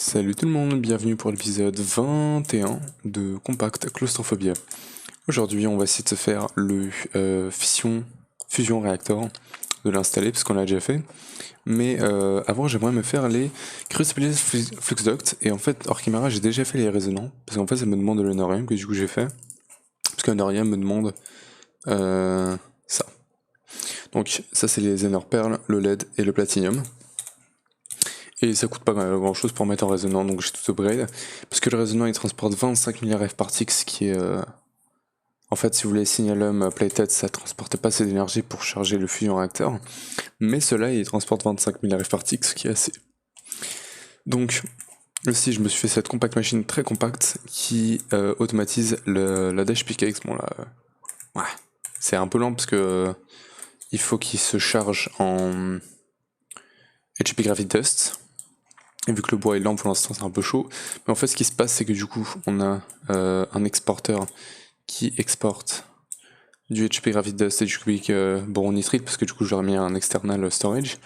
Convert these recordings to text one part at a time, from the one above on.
Salut tout le monde, bienvenue pour l'épisode 21 de Compact Claustrophobia. Aujourd'hui on va essayer de se faire le Fusion Reactor, de l'installer parce qu'on l'a déjà fait. Mais avant j'aimerais me faire les Crucible Flux Duct, et en fait hors caméra j'ai déjà fait les résonants, parce qu'en fait ça me demande le Norium que du coup j'ai fait, parce que le Norium me demande ça. Donc ça c'est les Ender Pearl, le LED et le Platinium. Et ça coûte pas grand chose pour mettre en résonant, donc j'ai tout upgrade. Parce que le résonant il transporte 25 milliards F par tick, ce qui est... En fait, si vous voulez Signalum Playtest, ça transporte pas assez d'énergie pour charger le fusion réacteur. Mais cela il transporte 25 milliards F par tick, ce qui est assez. Donc, aussi je me suis fait cette compact machine très compacte qui automatise la dash pickaxe. Bon là... ouais, c'est un peu lent parce que... il faut qu'il se charge en... HP Gravity Dust. Et vu que le bois est lent pour l'instant c'est un peu chaud. Mais en fait ce qui se passe c'est que du coup on a un exporteur qui exporte du HP Gravity Dust et du cubic boron nitrite, parce que du coup j'aurais mis un external storage.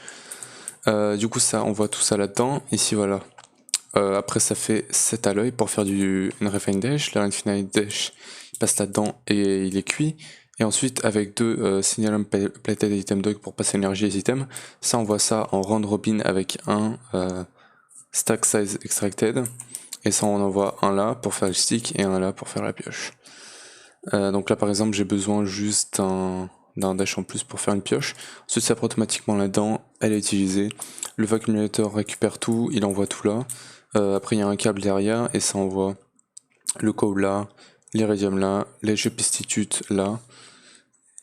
Du coup ça, on voit tout ça là-dedans. Ici voilà. Après ça fait 7 alloys pour faire une refine dash. La refine dash passe là-dedans et il est cuit. Et ensuite avec deux signalum plated item dog pour passer énergie et items, ça on voit ça en round robin avec un stack size extracted, et ça on envoie un là pour faire le stick et un là pour faire la pioche. Donc là par exemple j'ai besoin juste d'un dash en plus pour faire une pioche. Ensuite ça prend automatiquement là-dedans, elle est utilisée. Le vacuumulator récupère tout, il envoie tout là. Après il y a un câble derrière et ça envoie le coal là, l'iridium là, les jeux pistitutes là,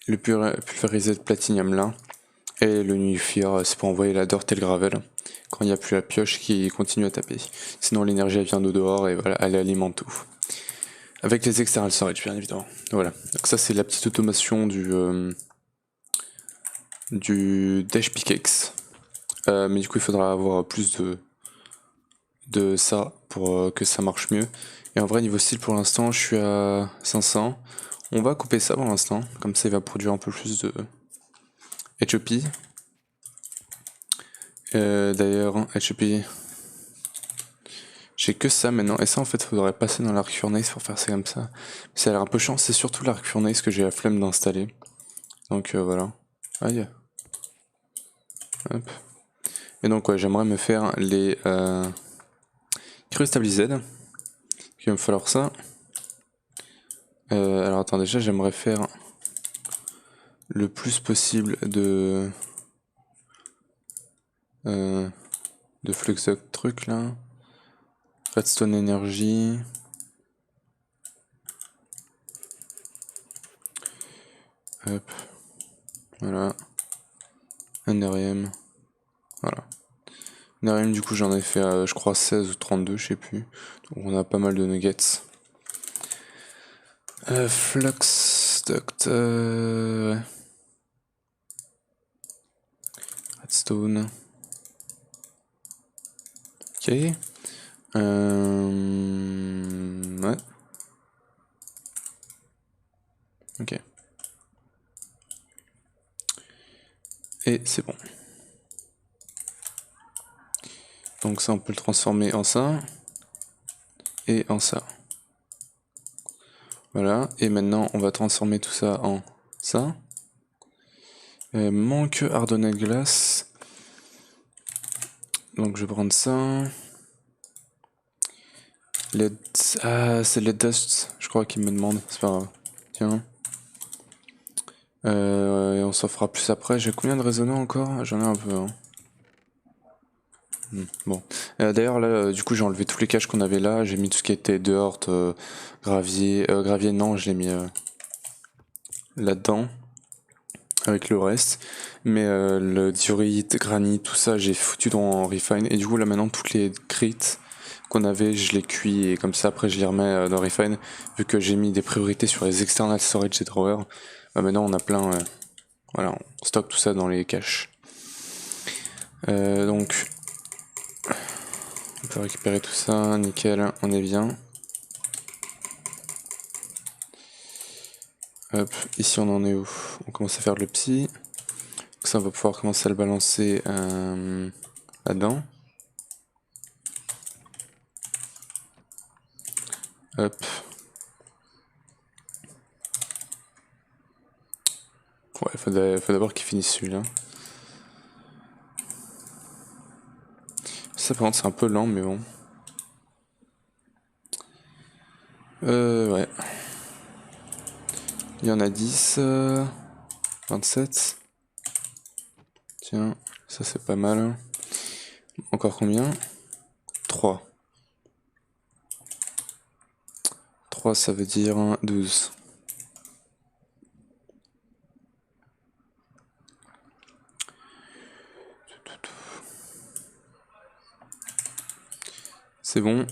le pulvérisé de platinium là, et le nullifier c'est pour envoyer la dirt et le gravel quand il n'y a plus la pioche qui continue à taper. Sinon l'énergie elle vient de dehors et voilà, elle alimente tout. Avec les external storage bien évidemment. Voilà, donc ça c'est la petite automation du dash pickaxe. Mais du coup il faudra avoir plus de ça pour que ça marche mieux. Et en vrai niveau style pour l'instant je suis à 500. On va couper ça pour l'instant, comme ça il va produire un peu plus de HOP. D'ailleurs HOP, j'ai que ça maintenant, et ça en fait faudrait passer dans l'arc furnace pour faire ça comme ça. Ça a l'air un peu chiant, c'est surtout l'arc furnace que j'ai la flemme d'installer. Donc voilà. Aïe. Hop. Et donc ouais, j'aimerais me faire les Stabilized. Il va me falloir ça. Alors attends, déjà j'aimerais faire le plus possible de flux truc là. Redstone Energy. Hop. Voilà. Nrm. Voilà. Nrm du coup j'en ai fait je crois 16 ou 32, je sais plus. Donc on a pas mal de nuggets. Flux duct. Ouais. Redstone. Ok. Ouais. Ok. Et c'est bon. Donc ça on peut le transformer en ça. Et en ça. Voilà. Et maintenant on va transformer tout ça en ça. Manque Hardened Glass. Donc je vais prendre ça. Ah, c'est LED Dust, je crois qu'il me demande, c'est pas grave. Tiens. Et on s'en fera plus après. J'ai combien de résonants encore? J'en ai un peu. Hein. Bon. D'ailleurs là, du coup j'ai enlevé tous les caches qu'on avait là. J'ai mis tout ce qui était dirt, gravier. Gravier non, je l'ai mis là-dedans. Avec le reste. Mais le diorite, granit, tout ça j'ai foutu dans Refine. Et du coup là maintenant toutes les crits qu'on avait, je les cuis et comme ça après je les remets dans Refine. Vu que j'ai mis des priorités sur les external storage et drawers. Maintenant on a plein. Voilà, on stocke tout ça dans les caches. Donc on peut récupérer tout ça, nickel, on est bien. Hop, ici on en est où? On commence à faire le psy. Donc ça on va pouvoir commencer à le balancer là-dedans. Hop. Ouais, faut d'abord qu'il finisse celui-là. Ça par contre c'est un peu lent mais bon. Ouais. Il y en a 10. 27. Tiens, ça c'est pas mal. Encore combien? 3. 3 ça veut dire 12. C'est bon.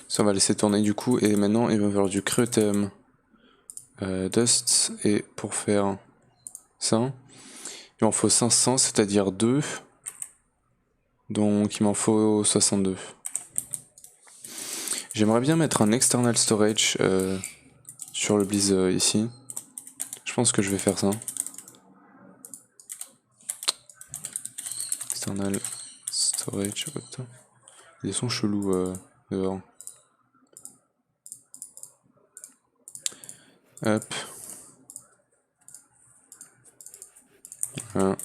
Ça on va laisser tourner du coup. Et maintenant il va falloir du Creatum Dust. Et pour faire ça, il m'en faut 500, c'est-à-dire 2. Donc il m'en faut 62. J'aimerais bien mettre un external storage sur le Blizz ici. Je pense que je vais faire ça. External storage. Ils sont chelous dehors. Hop. Voilà.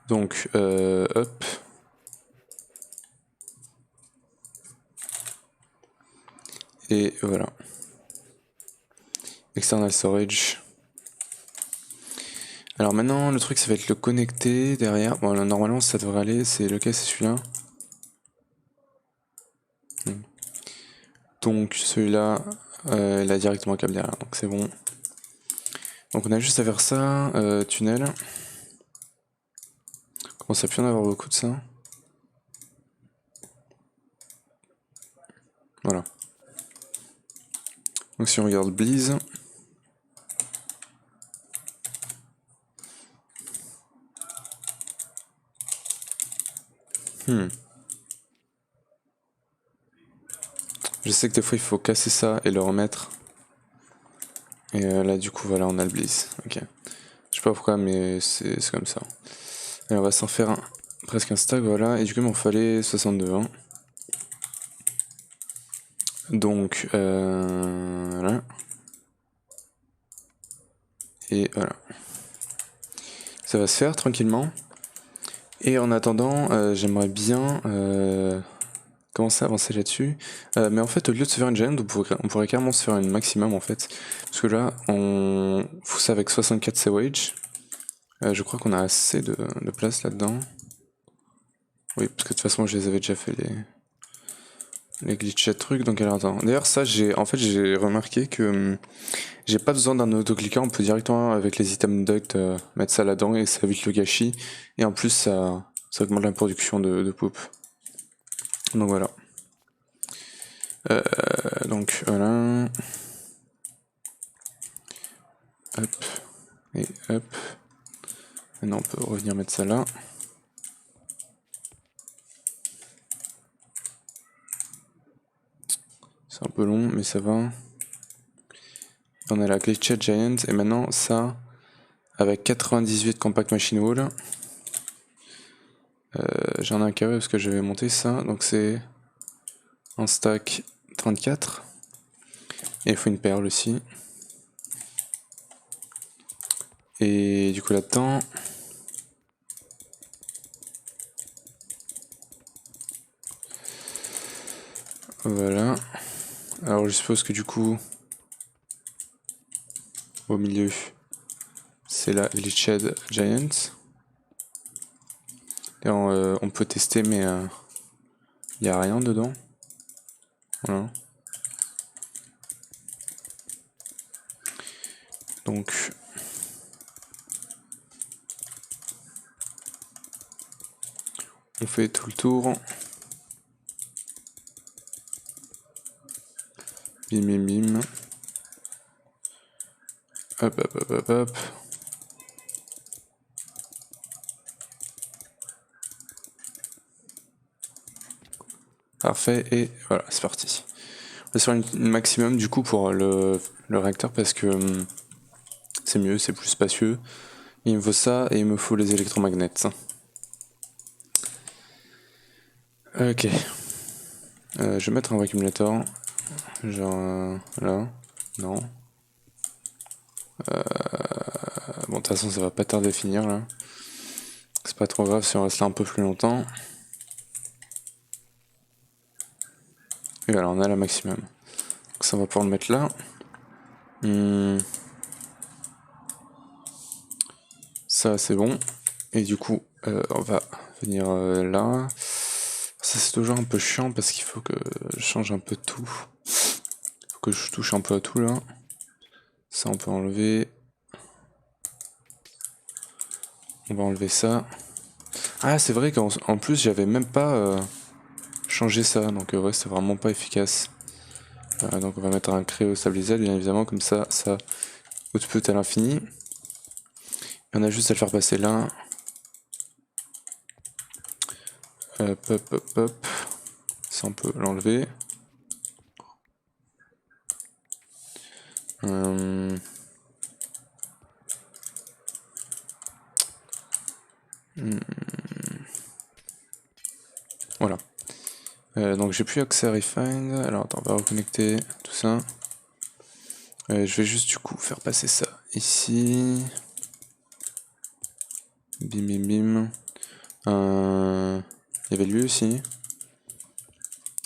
Donc, hop. Et voilà. External storage. Alors maintenant, le truc, ça va être le connecter derrière. Bon, là, normalement, ça devrait aller. C'est lequel? C'est celui-là. Donc, celui-là, il a directement un câble derrière. Donc, c'est bon. Donc, on a juste à faire ça. Tunnel. Comment ça peut y en avoir beaucoup de ça? Voilà. Donc, si on regarde Blizz. Je sais que des fois il faut casser ça et le remettre. Et là du coup voilà on a le Blizz. Ok. Je sais pas pourquoi mais c'est comme ça. Et on va s'en faire presque un stack voilà. Et du coup il m'en fallait 62. Hein. Donc voilà. Et voilà. Ça va se faire tranquillement. Et en attendant j'aimerais bien commencer à avancer là-dessus. Mais en fait, au lieu de se faire une giant, on pourrait carrément se faire une maximum en fait. Parce que là, on fout ça avec 64 sewage. Je crois qu'on a assez de place là-dedans. Oui, parce que de toute façon, je les avais déjà fait les glitchs trucs. Donc alors attends. D'ailleurs, ça, j'ai remarqué que j'ai pas besoin d'un autoclicker. On peut directement avec les items duct mettre ça là-dedans et ça évite le gâchis. Et en plus, ça augmente la production de poupe. Donc voilà. Donc voilà. Hop. Et hop. Maintenant on peut revenir mettre ça là. C'est un peu long mais ça va. On a la Glitched Giant et maintenant ça avec 98 Compact Machine Wall. J'en ai un carré parce que j'avais monté ça. Donc c'est un stack 34. Et il faut une perle aussi. Et du coup là-dedans. Voilà. Alors je suppose que du coup au milieu c'est la Glitched Giant. Et on peut tester mais il n'y a rien dedans. Voilà. Donc on fait tout le tour. Bim bim bim. Hop hop hop hop hop. Parfait et voilà c'est parti. On va faire une maximum du coup pour le réacteur parce que c'est mieux, c'est plus spacieux. Il me faut ça et il me faut les électromagnets. Ok. Je vais mettre un accumulateur. Genre là. Non. Bon, de toute façon, ça va pas tarder à finir là. C'est pas trop grave si on reste là un peu plus longtemps. Et voilà, on a la maximum. Donc ça, on va pouvoir le mettre là. Ça, c'est bon. Et du coup, on va venir là. Ça, c'est toujours un peu chiant parce qu'il faut que je change un peu tout. Il faut que je touche un peu à tout là. Ça, on peut enlever. On va enlever ça. Ah, c'est vrai qu'en plus, j'avais même pas changé ça. Donc, ouais, c'est vraiment pas efficace. Donc, on va mettre un créo stabilisable, bien évidemment. Comme ça output à l'infini. Et on a juste à le faire passer là. Hop, hop, hop, hop. Ça, on peut l'enlever. Voilà. Donc j'ai plus accès à Refind. Alors attends, on va reconnecter tout ça. Je vais juste du coup faire passer ça ici. Bim bim bim. Il y avait lui aussi.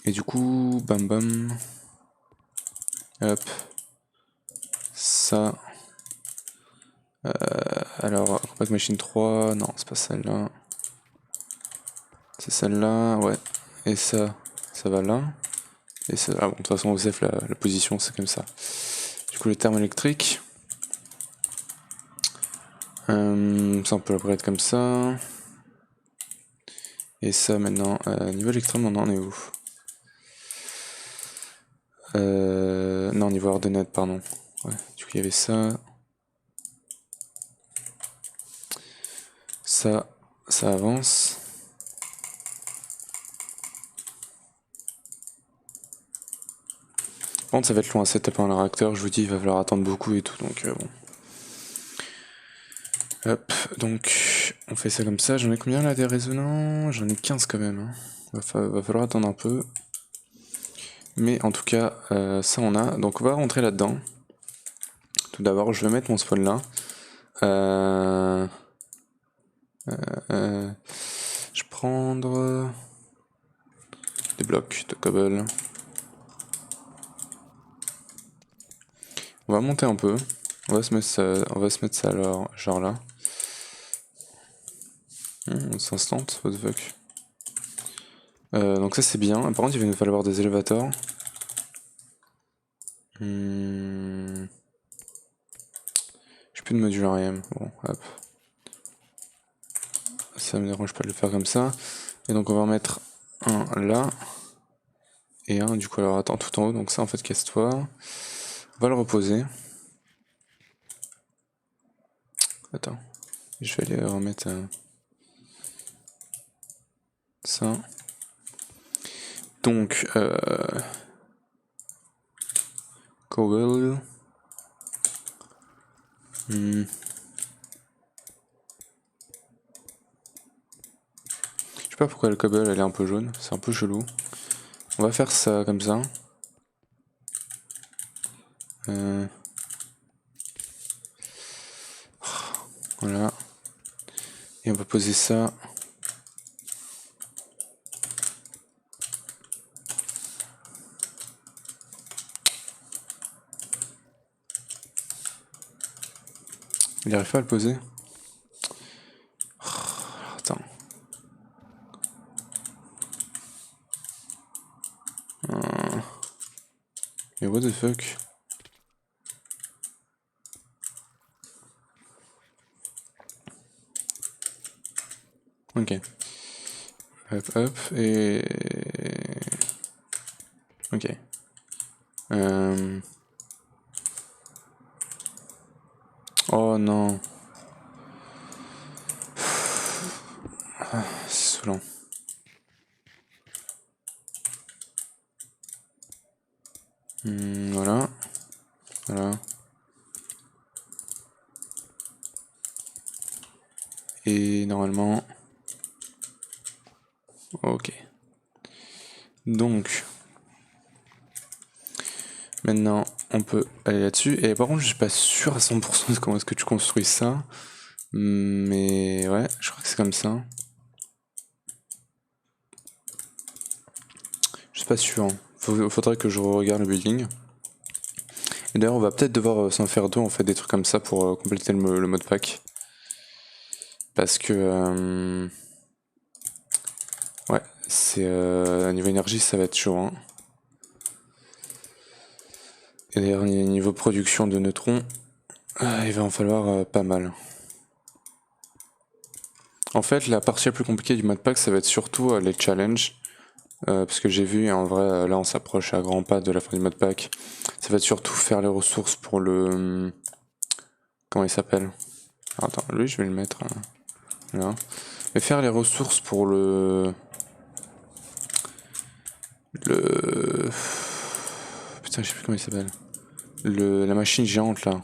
Et du coup, bam bam. Hop. Ça. Alors, Compact Machine 3. Non, c'est pas celle-là. C'est celle-là, ouais. Et ça va là. Et ça. Ah bon, de toute façon, Osef, la position, c'est comme ça. Du coup, le terme électrique. Ça, on peut l'upgrade comme ça. Et ça, maintenant, niveau électrum, on en est où? Non, niveau ordonnade, pardon. Ouais, du coup, il y avait ça. Ça avance. Par contre, ça va être long à setup un réacteur, je vous dis, il va falloir attendre beaucoup et tout, donc bon. Hop, donc on fait ça comme ça. J'en ai combien là des résonants? J'en ai 15 quand même. Hein. Va falloir attendre un peu. Mais en tout cas, ça on a. Donc on va rentrer là-dedans. Tout d'abord, je vais mettre mon spawn là. Je vais prendre des blocs de cobble. On va monter un peu. On va se mettre ça alors, genre là. On s'instant, what the fuck. Donc ça c'est bien. Par contre, il va nous falloir des élévateurs. J'ai plus de module RM. Bon, hop. Ça me dérange pas de le faire comme ça. Et donc on va en mettre un là. Et un du coup, alors attends, tout en haut. Donc ça en fait, casse-toi. On va le reposer. Attends. Je vais aller remettre ça. Donc, cobble. Je sais pas pourquoi le cobble elle est un peu jaune, c'est un peu chelou. On va faire ça comme ça. Voilà. Et on va poser ça. Il arrive pas à le poser. Attends. Mais what the fuck? Ok. Hop, hop, et... Ok. Oh non. C'est saoulant. Voilà. Voilà. Et normalement... Ok. Donc... Maintenant, on peut aller là-dessus. Et par contre, je suis pas sûr à 100% de comment est-ce que tu construis ça. Mais ouais, je crois que c'est comme ça. Je suis pas sûr. Faudrait que je regarde le building. Et d'ailleurs, on va peut-être devoir s'en faire deux, en fait, des trucs comme ça pour compléter le mode pack. Parce que... ouais, c'est... niveau énergie, ça va être chaud. Hein. Et d'ailleurs, niveau production de neutrons, il va en falloir pas mal. En fait, la partie la plus compliquée du modpack, ça va être surtout les challenges. Parce que j'ai vu, en vrai, là on s'approche à grands pas de la fin du modpack. Ça va être surtout faire les ressources pour le... comment il s'appelle? Attends, lui je vais le mettre là. Mais faire les ressources pour le... Putain, je sais plus comment il s'appelle. La machine géante là.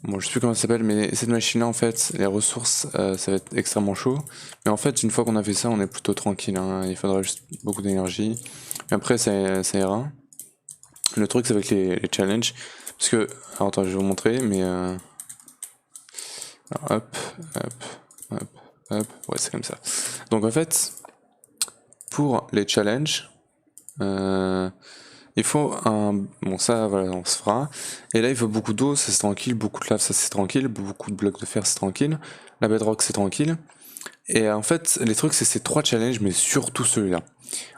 Bon, je sais plus comment ça s'appelle, mais cette machine-là, en fait, les ressources, ça va être extrêmement chaud. Mais en fait, une fois qu'on a fait ça, on est plutôt tranquille. Hein. Il faudra juste beaucoup d'énergie. Mais après, ça ira. Le truc, c'est avec les challenges. Parce que, alors attends, je vais vous montrer, mais... alors, hop, hop, hop, hop. Ouais, c'est comme ça. Donc en fait, pour les challenges, il faut un... Bon ça, voilà, on se fera. Et là, il faut beaucoup d'eau, ça c'est tranquille. Beaucoup de lave, ça c'est tranquille. Beaucoup de blocs de fer, c'est tranquille. La bedrock, c'est tranquille. Et en fait, les trucs, c'est ces 3 challenges, mais surtout celui-là.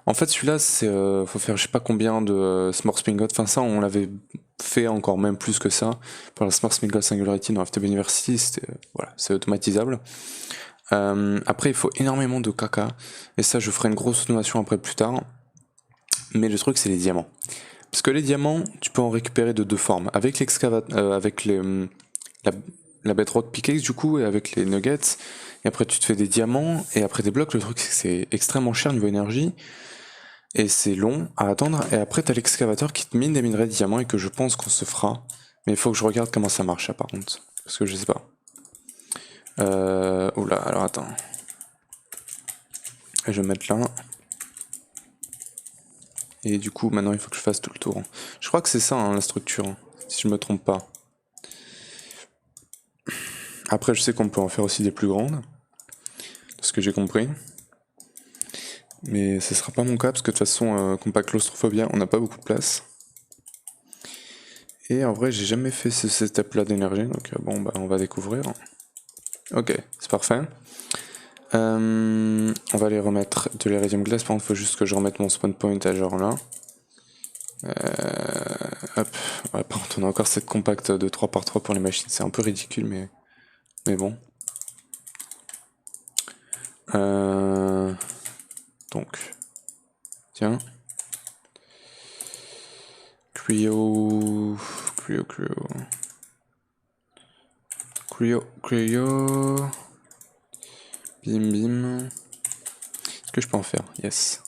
En fait, celui-là, c'est... faut faire je sais pas combien de Smart Spingot. Enfin ça, on l'avait fait encore même plus que ça. Pour la Smart Spingot Singularity dans FTB University, c'était... voilà, c'est automatisable. Après, il faut énormément de caca. Et ça, je ferai une grosse automation après plus tard. Mais le truc, c'est les diamants. Parce que les diamants, tu peux en récupérer de deux formes. Avec avec la bedrock pickaxe du coup, et avec les nuggets. Et après, tu te fais des diamants, et après des blocs. Le truc, c'est que c'est extrêmement cher niveau énergie. Et c'est long à attendre. Et après, t'as l'excavateur qui te mine des minerais de diamants, et que je pense qu'on se fera. Mais il faut que je regarde comment ça marche, là, par contre. Parce que je sais pas. Oula, alors attends. Je vais mettre là. Et du coup, maintenant, il faut que je fasse tout le tour. Je crois que c'est ça, hein, la structure, hein, si je me trompe pas. Après, je sais qu'on peut en faire aussi des plus grandes, de ce que j'ai compris. Mais ce sera pas mon cas, parce que de toute façon, compact claustrophobia, on n'a pas beaucoup de place. Et en vrai, j'ai jamais fait ce setup-là d'énergie, donc bon, bah, on va découvrir. Ok, c'est parfait. On va aller remettre de l'iridium glace, par contre, il faut juste que je remette mon spawn point à genre là. Hop, ouais, par contre, on a encore cette compacte de 3x3 pour les machines, c'est un peu ridicule, mais bon. Donc, tiens. Cryo. Bim bim. Est-ce que je peux en faire? Yes.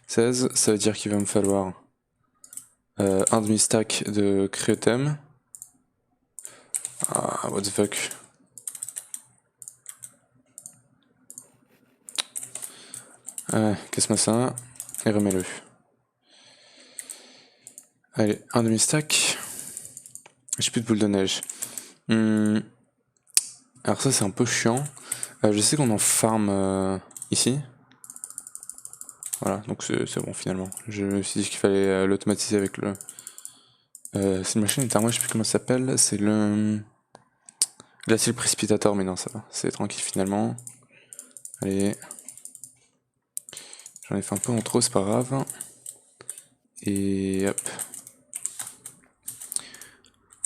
16, ça veut dire qu'il va me falloir un demi-stack de cryothème. Ah, what the fuck. Casse-moi ça et remets-le. Allez, un demi-stack. J'ai plus de boule de neige. Alors ça c'est un peu chiant. Je sais qu'on en farm ici. Voilà, donc c'est bon finalement. Je me suis dit qu'il fallait l'automatiser avec le... c'est une machine moi je sais plus comment ça s'appelle. C'est le... Là c'est le précipitateur, mais non ça va. C'est tranquille finalement. Allez. J'en ai fait un peu en trop, c'est pas grave. Et hop.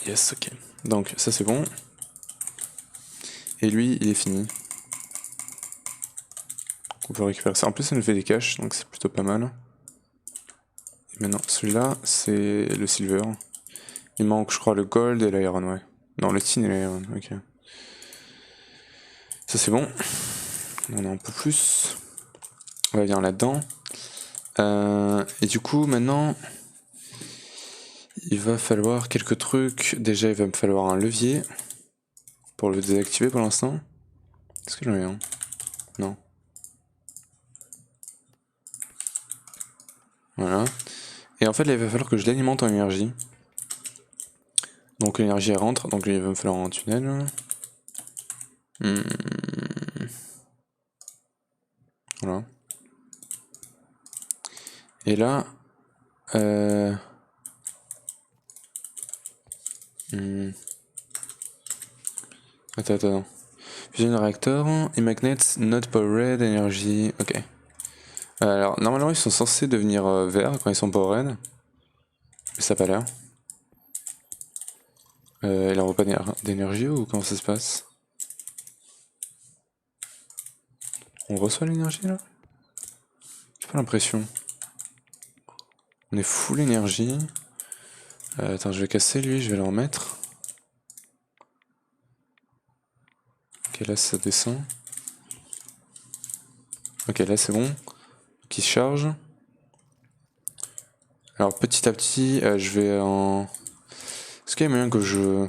Yes, ok. Donc ça c'est bon. Et lui, il est fini. On peut récupérer ça. En plus, ça nous fait des caches, donc c'est plutôt pas mal. Et maintenant, celui-là, c'est le silver. Il manque, je crois, le gold et l'iron, ouais. Non, le tin et l'iron, ok. Ça c'est bon. On a un peu plus. On va venir là-dedans. Et du coup, maintenant, il va falloir quelques trucs. Déjà, il va me falloir un levier pour le désactiver pour l'instant. Est-ce que j'en ai un? Non. Voilà. Et en fait là il va falloir que je l'alimente en énergie. Donc l'énergie elle rentre, donc il va me falloir un tunnel. Voilà. Et là... Attends. Fusion réacteur et magnets not powered energy. Ok. Alors normalement ils sont censés devenir verts quand ils sont powered. Mais ça a pas l'air. Il en pas d'énergie ou comment ça se passe? On reçoit l'énergie là? J'ai pas l'impression. On est full énergie. Attends, je vais casser lui, je vais le remettre. Ok, là ça descend. Ok, là c'est bon. Qui se charge. Alors petit à petit, je vais en... Est-ce qu'il y a moyen que je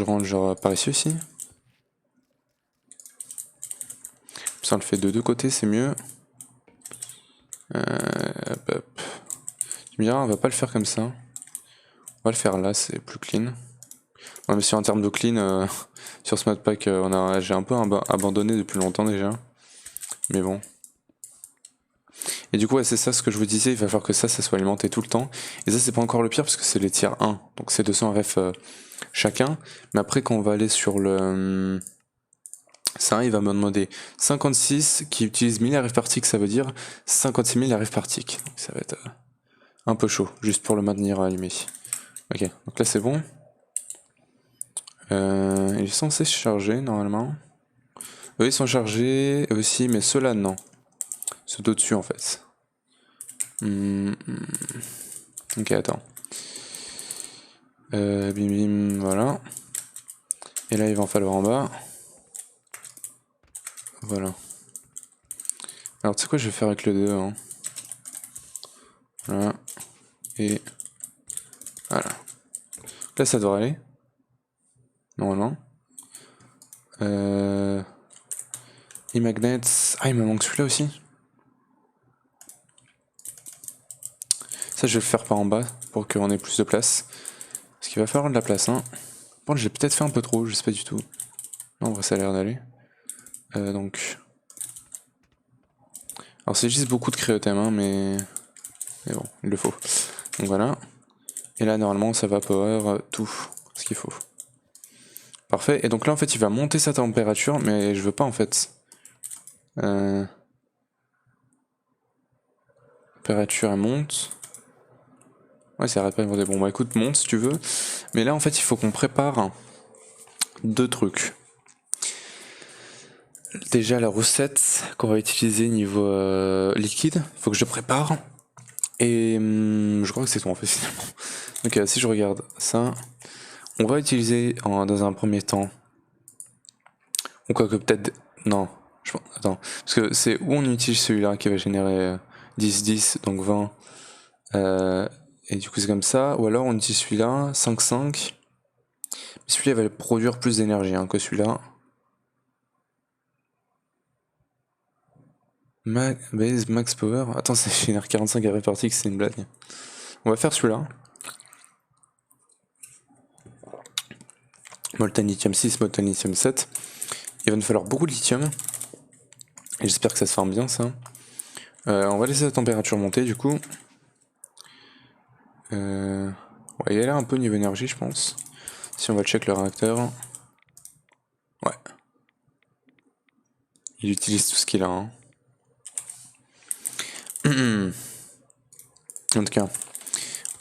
rentre genre par ici aussi? Ça on le fait de deux côtés, c'est mieux. Hop. Tu me diras, on va pas le faire comme ça. On va le faire là, c'est plus clean. Non mais si en termes de clean, sur ce modpack, j'ai un peu abandonné depuis longtemps déjà. Mais bon. Et du coup, ouais, c'est ça ce que je vous disais, il va falloir que ça soit alimenté tout le temps. Et ça, c'est pas encore le pire parce que c'est les tiers 1. Donc c'est 200 RF chacun. Mais après, quand on va aller sur le... ça, il va me demander 56 qui utilise 1000 RF par tick, ça veut dire 56 000 RF par tick. Donc ça va être un peu chaud, juste pour le maintenir allumé. Ok, donc là c'est bon. Il est censé se charger normalement. Eux ils sont chargés aussi, mais ceux-là non. Ceux d'au-dessus en fait. Ok, attends. Bim bim, voilà. Et là il va en falloir en bas. Voilà. Alors tu sais quoi, je vais faire avec le 2. Hein. Voilà. Et voilà. Là ça devrait aller. Normalement. E-magnets. Ah, il me manque celui-là aussi. Ça, je vais le faire par en bas pour qu'on ait plus de place. Parce qu'il va falloir de la place. Hein. Bon, j'ai peut-être fait un peu trop, je sais pas du tout. Non, en vrai, ça a l'air d'aller. Donc. Alors, c'est juste beaucoup de créothème, hein, mais bon, il le faut. Donc voilà. Et là, normalement, ça va power tout ce qu'il faut. Parfait. Et donc là, en fait, il va monter sa température, mais je veux pas, en fait. Température, elle monte. Ouais, ça arrête pas de monter. Bon, bah écoute, monte si tu veux. Mais là, en fait, il faut qu'on prépare deux trucs. Déjà, la recette qu'on va utiliser niveau liquide, faut que je prépare. Et je crois que c'est tout en fait finalement. Donc si je regarde ça, on va utiliser dans un premier temps, ou quoi que peut-être... Non, attends, parce que c'est où on utilise celui-là qui va générer 10-10, donc 20. Et du coup c'est comme ça, ou alors on utilise celui-là, 5-5. Mais celui-là va produire plus d'énergie que celui-là. Base max power. Attends, ça génère 45 RF par tick, c'est une blague. On va faire celui-là. Molten lithium 6, molten lithium 7. Il va nous falloir beaucoup de lithium. Et j'espère que ça se forme bien ça. On va laisser la température monter du coup. Ouais, il y a là un peu niveau énergie je pense. Si on va check le réacteur. Ouais. Il utilise tout ce qu'il a. Hein. En tout cas,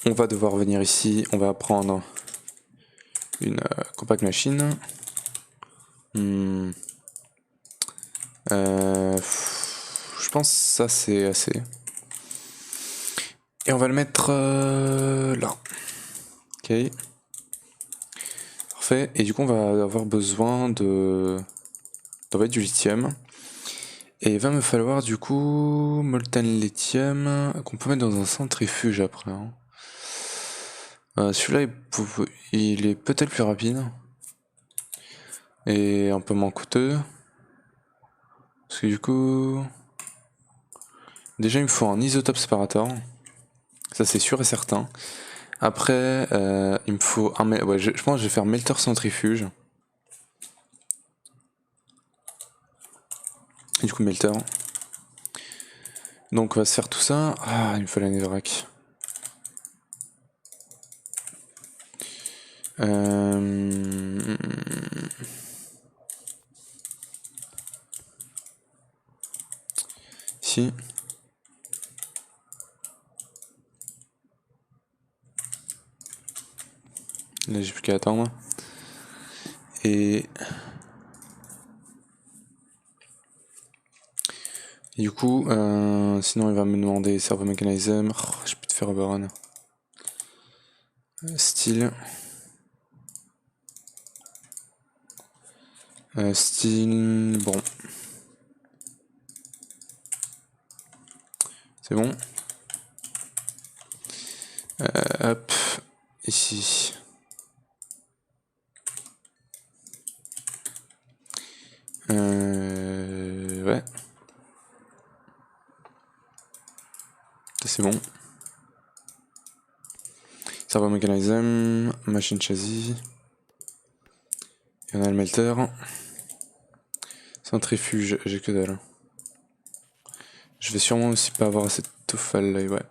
on va devoir venir ici. On va prendre une compact machine. Je pense que ça c'est assez. Et on va le mettre là. Ok. Parfait. Et du coup on va avoir besoin de du lithium. Et il va me falloir du coup molten lithium qu'on peut mettre dans un centrifuge après. Hein. Celui-là il est peut-être plus rapide. Et un peu moins coûteux. Parce que du coup... Déjà il me faut un isotope séparateur. Ça c'est sûr et certain. Après il me faut un... Ouais, je pense que je vais faire melter centrifuge. Et du coup melter. Donc on va se faire tout ça. Ah, il me faut la netherrack. Ici. Là j'ai plus qu'à attendre. Et du coup, sinon il va me demander servo mechanism. Oh, j'ai plus de ferroboron. Steel. Steel. Bon. C'est bon. Hop. Ici. Ouais. C'est bon. Servo mechanism. Machine châssis. Et on a le melter. Centrifuge, j'ai que dalle. Je vais sûrement aussi pas avoir assez de toffal là, ouais.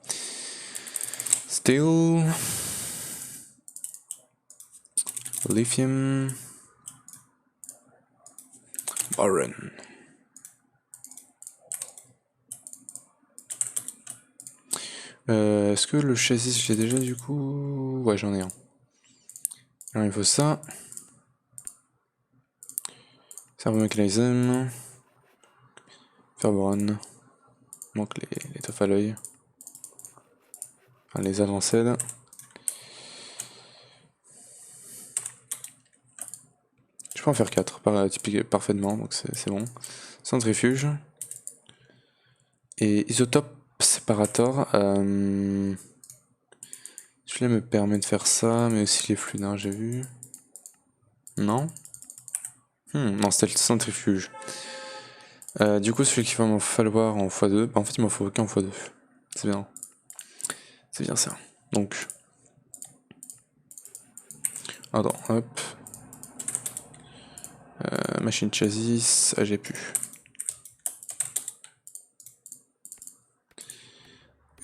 Steel. Lithium. Boron. Est-ce que le châssis je l'ai déjà du coup? Ouais, j'en ai un. Alors il faut ça. Servo mechanism. Ferboron. Donc les toffaloïs. Enfin, les avancées. Je peux en faire 4 parfaitement, donc c'est bon. Centrifuge. Et isotope séparator. Celui-là me permet de faire ça, mais aussi les fluides, hein, j'ai vu. Non? Non, c'était le centrifuge. Du coup, celui qu'il va m'en falloir en x2, bah, en fait il m'en faut aucun en x2. C'est bien. C'est bien ça. Donc. Attends, hop. Machine chassis, ah j'ai pu.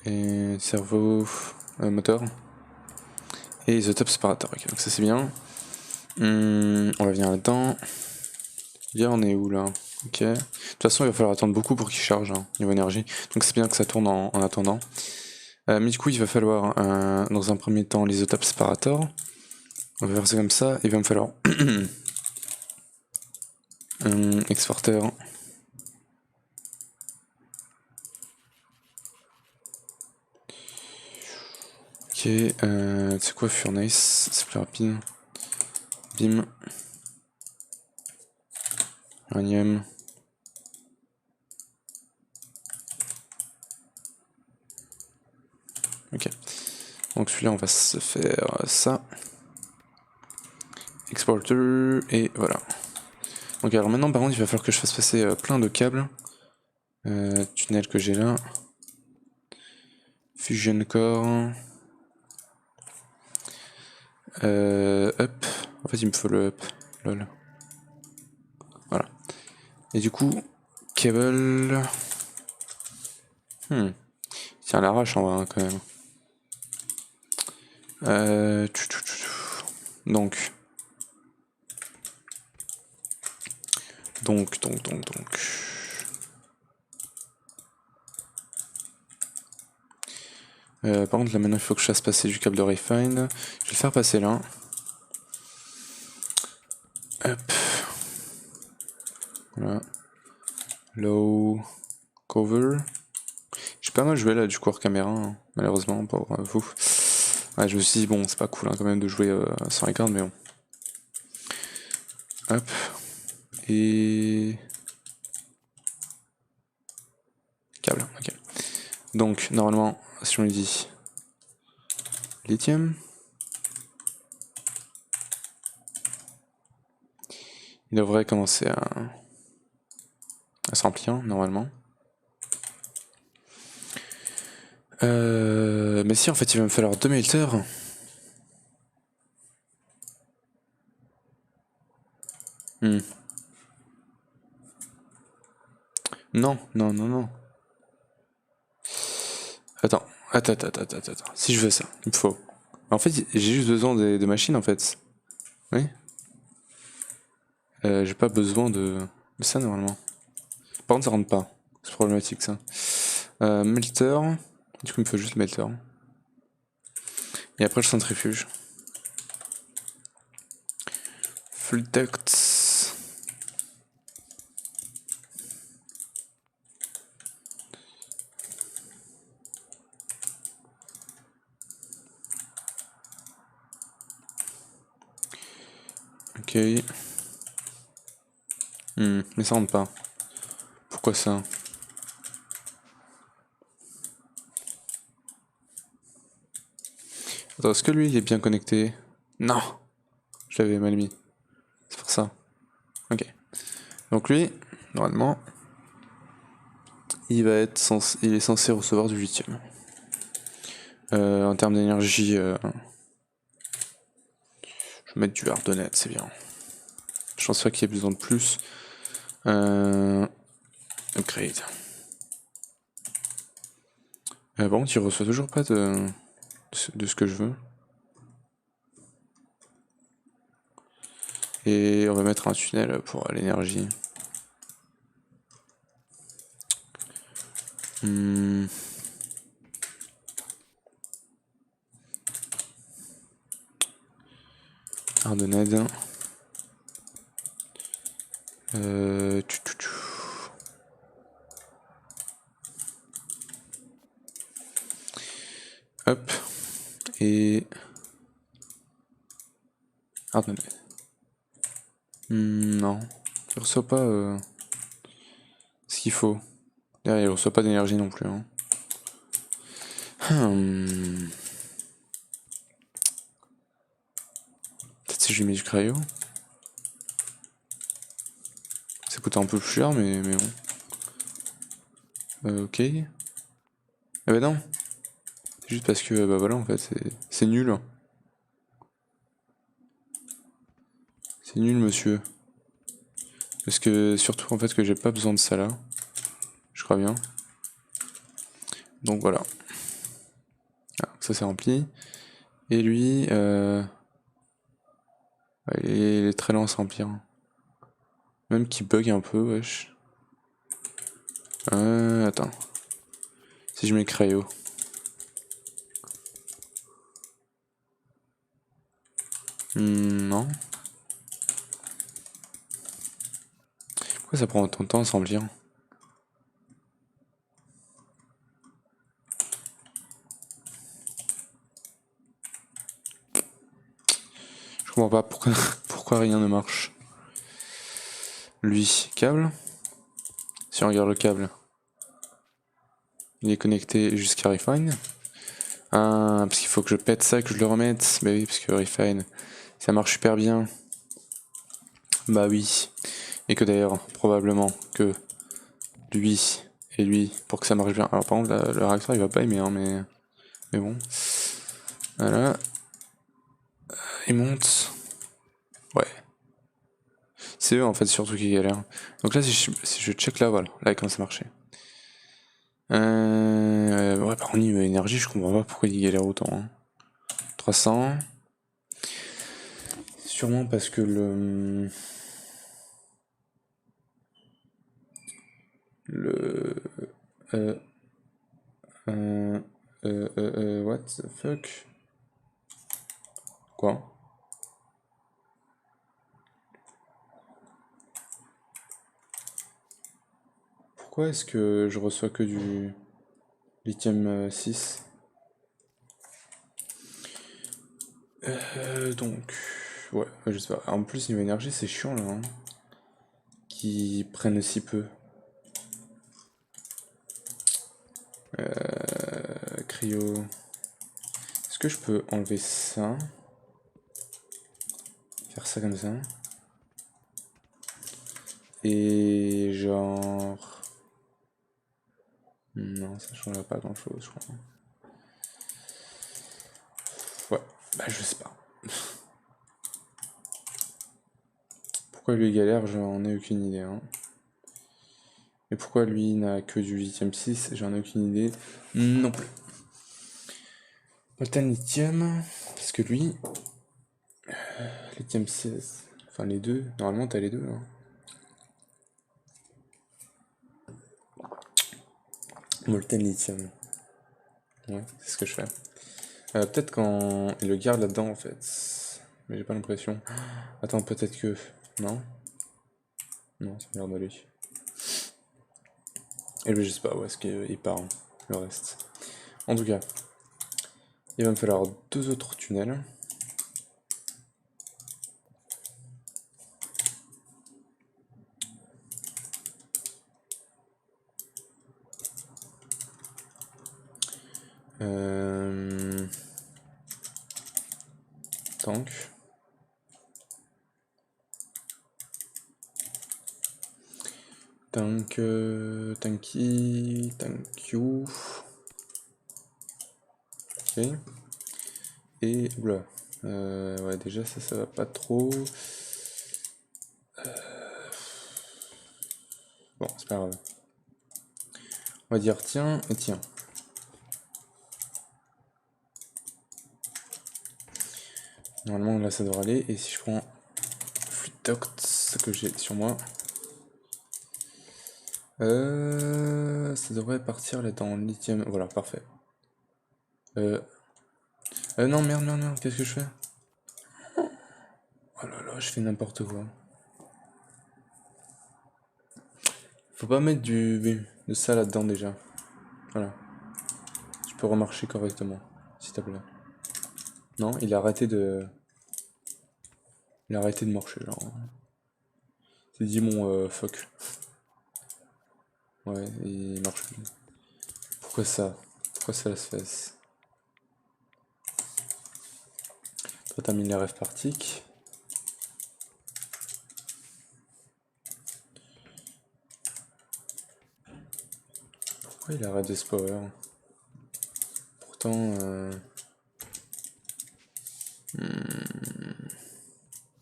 Et cerveau, moteur. Et isotope séparateur, ok, donc ça c'est bien. On va venir là-dedans. Là on est où là? Ok. De toute façon il va falloir attendre beaucoup pour qu'il charge, hein, niveau énergie. Donc c'est bien que ça tourne en attendant. Mais du coup il va falloir dans un premier temps l'isotope séparateur. On va faire ça comme ça. Il va me falloir un exporteur. Ok, c'est quoi Furnace? C'est plus rapide. Bim. Uranium. Ok. Donc celui-là on va se faire ça. Exporter et voilà. Donc alors maintenant par contre il va falloir que je fasse passer plein de câbles. Tunnel que j'ai là. Fusion core. Up. En fait il me faut le up. Lol. Voilà. Et du coup, cable. Tiens, l'arrache en vrai hein, quand même. Donc. Par contre là maintenant il faut que je fasse passer du câble de refine. Je vais le faire passer là. Hop. Voilà. Low. Cover. J'ai pas mal joué là du coup hors caméra, hein, malheureusement pour vous. Ouais, je me suis dit bon c'est pas cool hein, quand même de jouer sans regarde mais bon. Hop. Et... câble, ok. Donc normalement si on lui dit lithium, Il devrait commencer à se remplir normalement. Mais si, en fait, il va me falloir 2 melters. Non, non, non, non. Attends. Si je veux ça, il me faut. En fait, j'ai juste besoin de machines, en fait. Oui. J'ai pas besoin de ça, normalement. Par contre, ça rentre pas. C'est problématique, ça. Melter. Du coup, il me faut juste melter. Et après, je centrifuge. Full ducts. Ok. Mais ça rentre pas. Pourquoi ça? Attends, est-ce que lui il est bien connecté? Non! Je l'avais mal mis. C'est pour ça. Ok. Donc lui, normalement, il est censé recevoir du lithium. En termes d'énergie, je vais mettre du hardonnet, c'est bien. Je pense pas qu'il y ait besoin de plus. Upgrade. Bon, il reçoit toujours pas de ce que je veux. Et on va mettre un tunnel pour l'énergie. Hardoned. Hop. Et... Hardoned. Non. Il reçoit pas ce qu'il faut. D'ailleurs, il reçoit pas d'énergie non plus. Hein. Peut-être si je lui mets du cryo. Ça coûte un peu plus cher, mais bon. Ok. Ah bah non. C'est juste parce que, bah voilà, en fait, c'est nul. C'est nul, monsieur. Parce que, surtout, en fait, que j'ai pas besoin de ça là. Je crois bien. Donc voilà. Ah, ça c'est rempli. Et lui, il est très lent à se remplir. Même qu'il bug un peu, wesh. Attends. Si je mets cryo. Non. Pourquoi ça prend autant de temps à se remplir? Je comprends pas pourquoi rien ne marche. Lui, câble. Si on regarde le câble, il est connecté jusqu'à Refine. Ah, parce qu'il faut que je pète ça, que je le remette. Bah oui, parce que Refine, ça marche super bien. Bah oui. Et que d'ailleurs, probablement que lui et lui, pour que ça marche bien. Alors par contre, le réacteur il va pas aimer, hein, mais bon. Voilà. Il monte. Ouais. C'est eux en fait surtout qui galèrent. Donc là, si je check là, voilà, là il commence à marcher. Ouais, par contre, niveau énergie, je comprends pas pourquoi il galère autant. Hein. 300. Sûrement parce que what the fuck? Quoi? Pourquoi est-ce que je reçois que du lithium 6? Donc, ouais, je sais pas. En plus, niveau énergie, c'est chiant là. Hein, qu'ils prennent si peu. Cryo. Est-ce que je peux enlever ça? Faire ça comme ça. Et genre... Non, ça changerait pas grand chose, je crois. Ouais, bah je sais pas. Pourquoi lui galère, j'en ai aucune idée. Hein. Et pourquoi lui n'a que du lithium 6, j'en ai aucune idée. Non plus. Molten lithium, parce que lui, lithium 6, enfin les deux, normalement t'as les deux. Hein. Molten lithium. Ouais, c'est ce que je fais. Peut-être quand il le garde là-dedans en fait. Mais j'ai pas l'impression. Attends, peut-être que... Non. Non, ça merde lui. Et lui, je sais pas où est-ce qu'il part, hein, le reste. En tout cas, il va me falloir 2 autres tunnels. Tank. Tank... Tanky... Tank you. Ok. Et... Oula. Ouais, déjà, ça va pas trop. Bon, c'est pas grave. On va dire tiens et tiens. Normalement, là, ça devrait aller. Et si je prends Flutoct, ce que j'ai sur moi... ça devrait partir là dans lithium. Voilà, parfait. Non, merde, qu'est-ce que je fais? Oh là là, je fais n'importe quoi. Faut pas mettre de ça là-dedans déjà. Voilà. Je peux remarcher correctement, s'il te plaît. Non, il a arrêté de... Il a arrêté de marcher, genre. C'est dit mon fuck. Ouais, il marche plus. Pourquoi ça? Pourquoi ça se fait? Toi t'as mis les rêves partiques. Pourquoi il arrête de se power? Pourtant...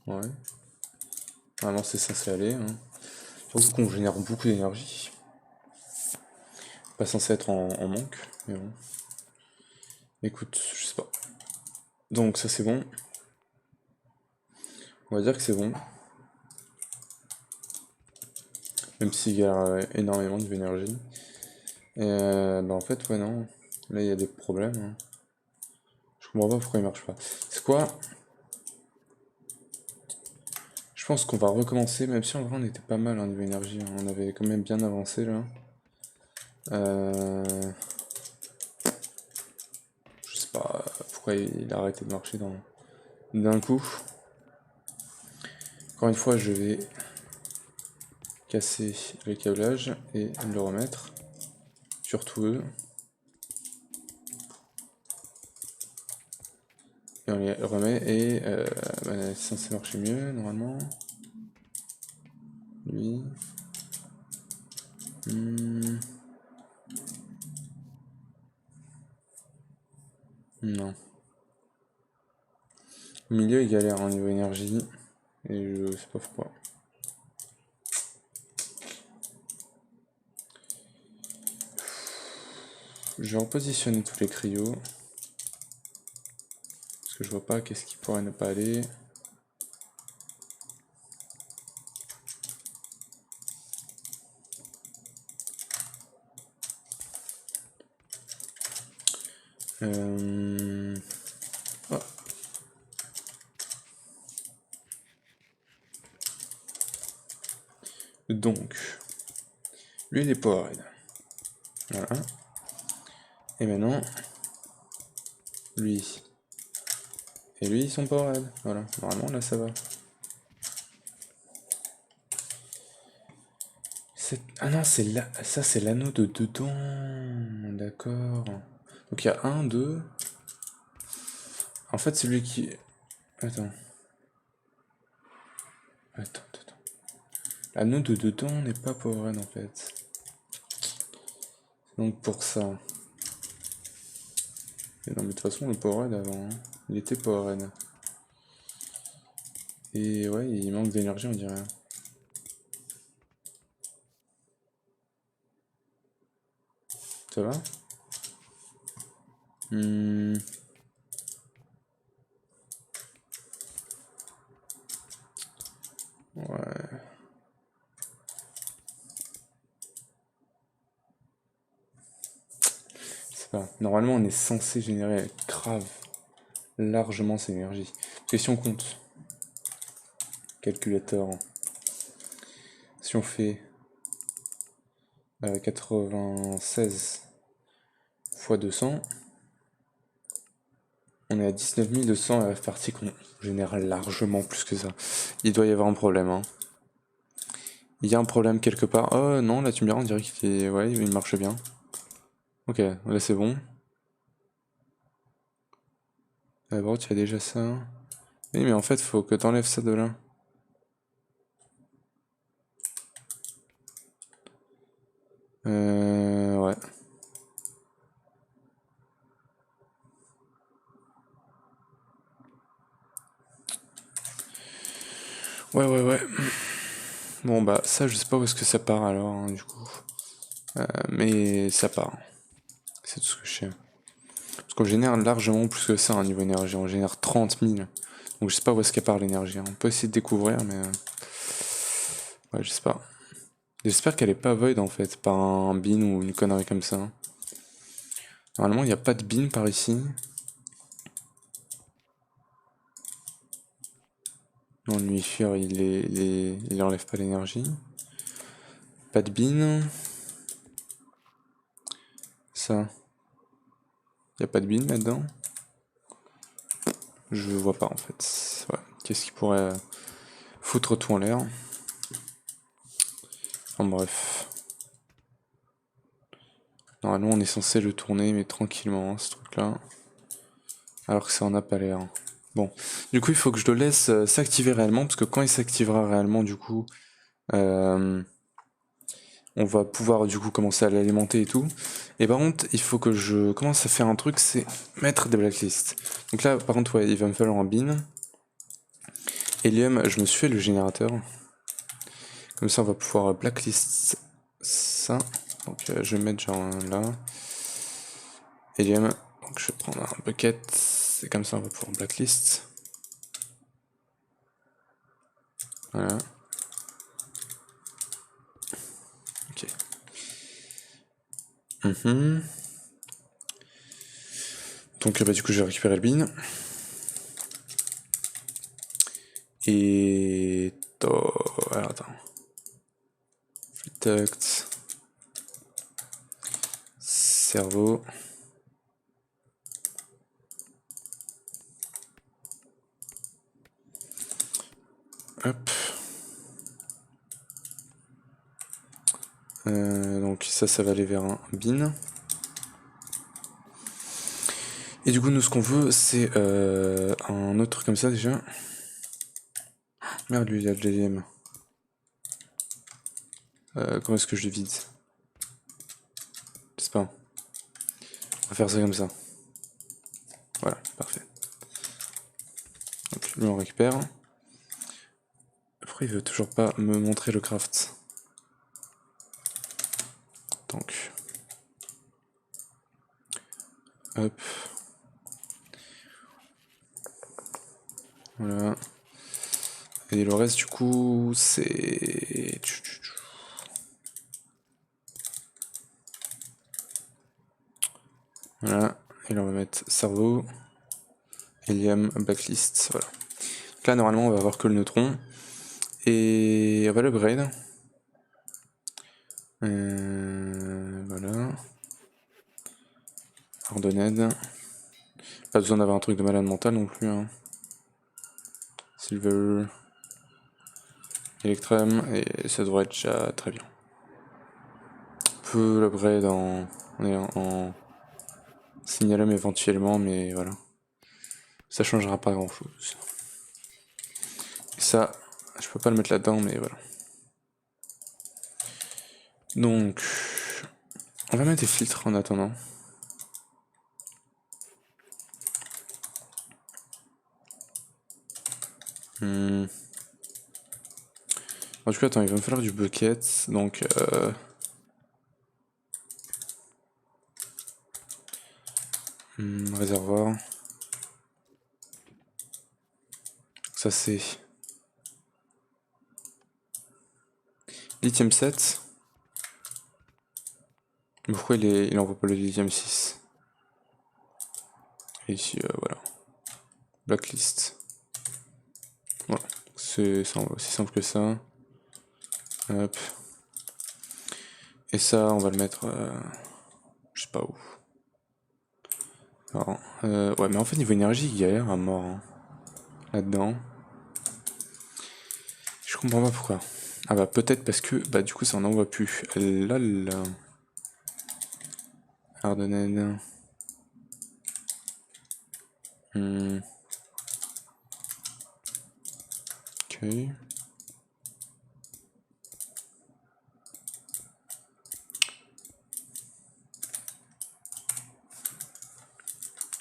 Ouais. Normalement c'est censé aller. Hein. Surtout qu'on génère beaucoup d'énergie. Pas censé être en manque, mais bon. Écoute, je sais pas. Donc ça c'est bon. On va dire que c'est bon. Même s'il galère énormément de l'énergie. Et bah en fait, ouais, non. Là, il y a des problèmes. Hein. Je comprends pas pourquoi il marche pas. C'est quoi? Je pense qu'on va recommencer, même si en vrai on était pas mal en niveau énergie. Hein. On avait quand même bien avancé là. Je sais pas pourquoi il a arrêté de marcher d'un coup. Encore une fois, je vais casser le câblage et le remettre. Surtout eux. Et on les remet et bah, c'est censé marcher mieux normalement. Lui. Non. Au milieu il galère en niveau énergie. Et je sais pas pourquoi. Je vais repositionner tous les cryos. Parce que je vois pas qu'est-ce qui pourrait ne pas aller. Oh. Donc, lui il est powered. Voilà. Et maintenant, lui. Et lui ils sont powered. Voilà, normalement là ça va. Ah non, c'est là, ça c'est l'anneau de dedans. D'accord. Donc il y a un, deux. En fait, c'est lui qui. Attends. Attends. La node de dedans n'est pas powered en fait. Donc pour ça. Et non mais de toute façon le powered avant, hein. Il était powered. Et ouais, il manque d'énergie on dirait. Ça va? Ouais. C'est pas. Normalement on est censé générer grave largement cette énergie. Question compte. Calculateur. Si on fait 96 fois 200, on est à 19 200 à réparti qu'on génère largement plus que ça. Il doit y avoir un problème. Hein. Il y a un problème quelque part. Oh non, là tu me diras, on dirait qu'il est... ouais, il marche bien. Ok, là c'est bon. D'abord tu as déjà ça. Oui mais en fait faut que t'enlèves ça de là. Ouais. Ouais. Bon bah ça je sais pas où est-ce que ça part alors hein, du coup. Mais ça part. C'est tout ce que je sais. Parce qu'on génère largement plus que ça, niveau énergie. On génère 30 000. Donc je sais pas où est-ce qu'elle part l'énergie. Hein. On peut essayer de découvrir, mais... ouais, je sais pas. J'espère qu'elle est pas void en fait, par un bin ou une connerie comme ça. Normalement, il n'y a pas de bin par ici. Non, le nuifieur, il enlève pas l'énergie. Pas de bin. Ça. Il n'y a pas de bin là-dedans. Je vois pas en fait. Ouais. Qu'est-ce qui pourrait foutre tout en l'air? Enfin bref. Normalement on est censé le tourner mais tranquillement hein, ce truc là. Alors que ça en a pas l'air. Bon. Du coup il faut que je le laisse s'activer réellement. Parce que quand il s'activera réellement du coup on va pouvoir du coup commencer à l'alimenter et tout. Et par contre il faut que je commence à faire un truc, c'est mettre des blacklists. Donc là par contre ouais il va me falloir un bin. Helium je me suis fait le générateur. Comme ça on va pouvoir blacklist ça. Donc je vais mettre genre là. Helium. Donc je vais prendre un bucket. C'est comme ça on va pouvoir blacklist. Voilà. Ok. Donc bah, du coup je vais récupérer le bin. Et... alors attends. Duct. Cerveau. Hop. Donc ça va aller vers un bin. Et du coup nous ce qu'on veut c'est un autre truc comme ça déjà. Merde lui il a de l'hélium. Comment est-ce que je le vide? Je sais pas. On va faire ça comme ça. Voilà, parfait. Donc lui on récupère. Pourquoi il veut toujours pas me montrer le craft? Donc. Hop. Voilà. Et le reste du coup c'est... Voilà. Et là on va mettre cerveau. Helium, backlist, voilà. Donc là normalement on va avoir que le neutron. Et on va l'upgrade. Voilà. Ordonnade. Pas besoin d'avoir un truc de malade mental non plus. Hein. Silver. Electrum. Et ça devrait être déjà très bien. On peut l'upgrade en signalum éventuellement, mais voilà. Ça changera pas grand chose. Et ça, je peux pas le mettre là-dedans, mais voilà. Donc, on va mettre des filtres en attendant. En tout cas, attends, il va me falloir du bucket, donc réservoir. Ça c'est lithium 7. Pourquoi il envoie pas le lithium 6? Et ici, voilà. Blacklist. Voilà. C'est aussi simple que ça. Hop. Et ça, on va le mettre... je sais pas où. Alors, ouais, mais en fait, niveau énergie, il galère à mort. Hein. Là-dedans. Je comprends pas pourquoi. Ah bah peut-être parce que, bah du coup, ça en envoie plus. Là, là. Ardennes. Ok.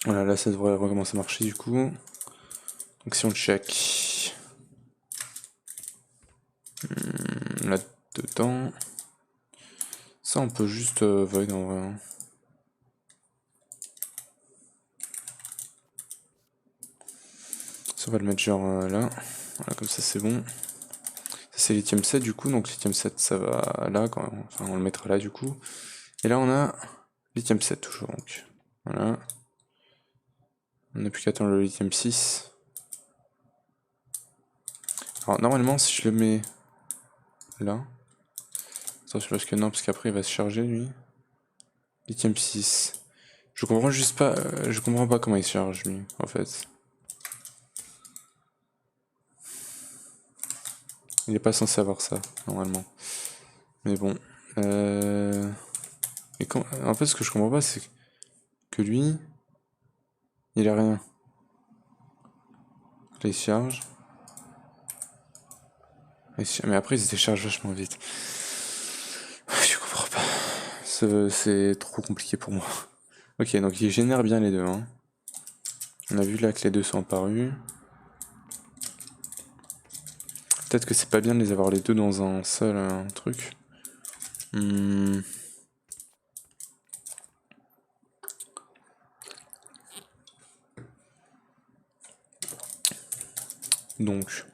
Voilà, là ça devrait recommencer à marcher du coup. Donc si on check là-dedans, ça on peut juste void en vrai. Hein. Ça on va le mettre genre là. Voilà, comme ça c'est bon. Ça c'est lithium 7 du coup, donc lithium 7 ça va là, enfin on le mettra là du coup. Et là on a lithium 7 toujours donc. Voilà. On n'a plus qu'à attendre le lithium 6. Alors normalement si je le mets là. Attention parce que non, parce qu'après il va se charger lui. Lithium 6. Je comprends juste pas. Je comprends pas comment il se charge lui en fait. Il est pas censé avoir ça, normalement. Mais bon. Et quand... En fait, ce que je comprends pas, c'est que lui, il a rien. Là, il se charge. Mais après, il se décharge vachement vite. Je comprends pas. C'est trop compliqué pour moi. Ok, donc il génère bien les deux. Hein. On a vu là que les deux sont apparus. Peut-être que c'est pas bien de les avoir les deux dans un seul truc. Donc,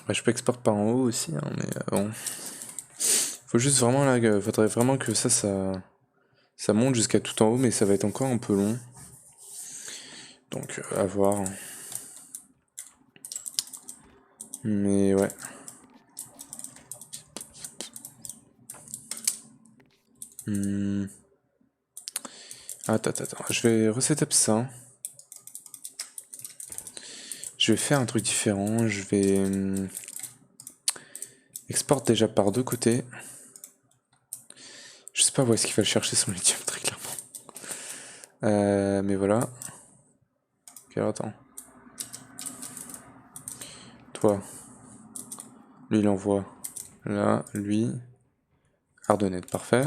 bah, je peux exporter par en haut aussi, hein, mais bon. Faut juste vraiment là, faudrait vraiment que ça monte jusqu'à tout en haut, mais ça va être encore un peu long. Donc, à voir. Mais ouais. Attends. Je vais resetup ça. Je vais faire un truc différent. Je vais export déjà par deux côtés. Je sais pas où est-ce qu'il va le chercher son lithium, très clairement. Mais voilà. Ok, alors attends. Toi. Lui, il envoie. Là, lui. Ardennette, parfait.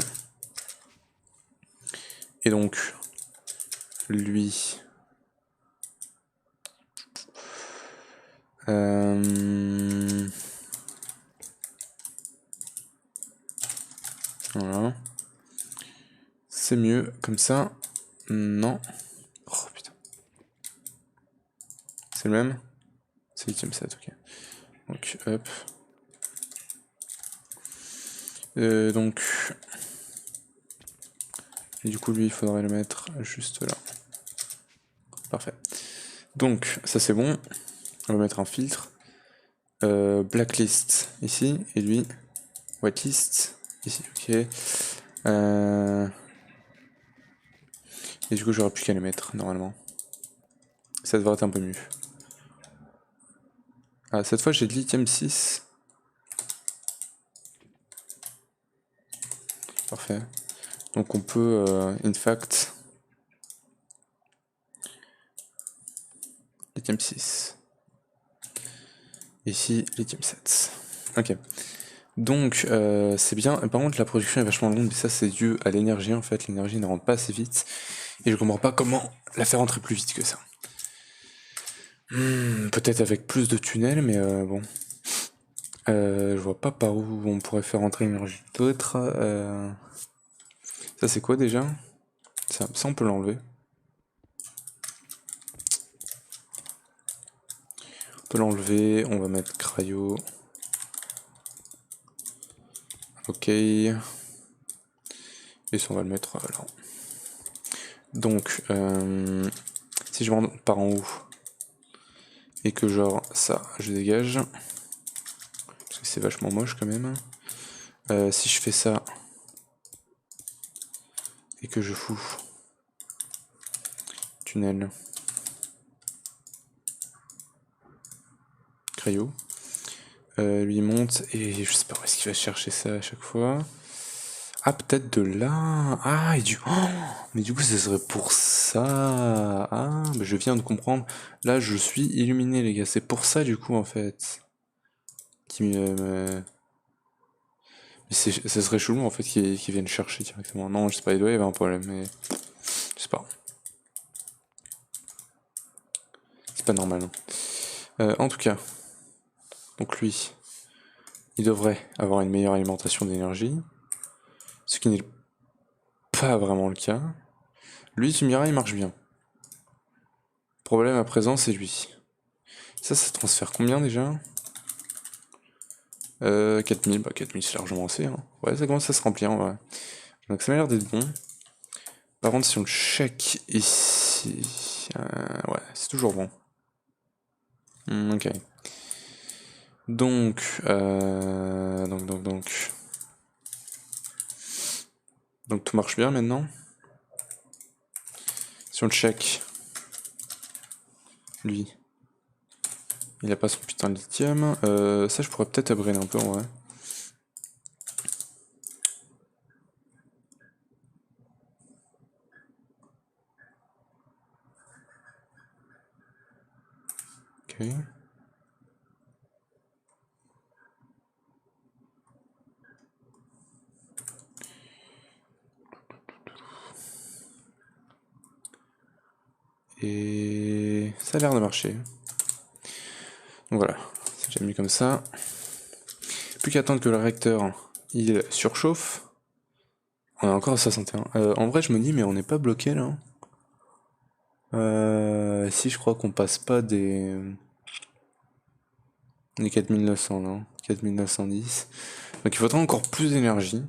Et donc, lui. Voilà. C'est mieux, comme ça. Non. Oh putain. C'est le même? C'est lithium 7, ok. Donc, hop. Donc. Et du coup, lui, il faudrait le mettre juste là. Parfait. Donc, ça c'est bon. On va mettre un filtre. Blacklist ici. Et lui, whitelist ici. Ok. Et du coup, j'aurais plus qu'à les mettre normalement. Ça devrait être un peu mieux. Ah, cette fois, j'ai de lithium 6. Parfait. Donc, on peut, in fact, lithium 6. Ici, lithium 7. Ok. Donc c'est bien. Par contre la production est vachement longue, mais ça c'est dû à l'énergie en fait. L'énergie ne rentre pas assez vite. Et je comprends pas comment la faire rentrer plus vite que ça. Peut-être avec plus de tunnels, mais bon. Je vois pas par où on pourrait faire rentrer l'énergie d'autre. Ça c'est quoi déjà? Ça on peut l'enlever. On peut l'enlever, on va mettre cryo. Ok. Et ça on va le mettre là. Donc, si je rentre par en haut et que genre ça, je dégage, parce que c'est vachement moche quand même. Si je fais ça et que je fous tunnel, cryo, lui monte et je sais pas où est-ce qu'il va chercher ça à chaque fois. Ah, peut-être de là. Ah, et du. Oh, mais du coup, ce serait pour ça. Ah, bah je viens de comprendre. Là, je suis illuminé, les gars. C'est pour ça, du coup, en fait. Qui me. Mais ça serait chelou, en fait, qu'ils viennent chercher directement. Non, je sais pas, il doit y avoir un problème, mais. Je sais pas. C'est pas normal. Hein. En tout cas. Donc, lui. Il devrait avoir une meilleure alimentation d'énergie. Ce qui n'est pas vraiment le cas. Lui, tu me diras, il marche bien. Problème à présent, c'est lui. Ça transfère combien déjà 4000, bah 4000 c'est largement assez. Hein. Ouais, ça commence à se remplir en vrai. Donc ça m'a l'air d'être bon. Par contre, si on le check ici. Ouais, c'est toujours bon. Ok. Donc. Donc tout marche bien maintenant. Si on le check. Lui. Il a pas son putain de lithium. Ça, je pourrais peut-être upgrade un peu en vrai. Ok. Et ça a l'air de marcher. Donc voilà, c'est déjà mis comme ça. Plus qu'à attendre que le réacteur il surchauffe. On est encore à 61. En vrai, je me dis, mais on n'est pas bloqué là. Si, je crois qu'on passe pas des 4900, non 4910. Donc il faudra encore plus d'énergie.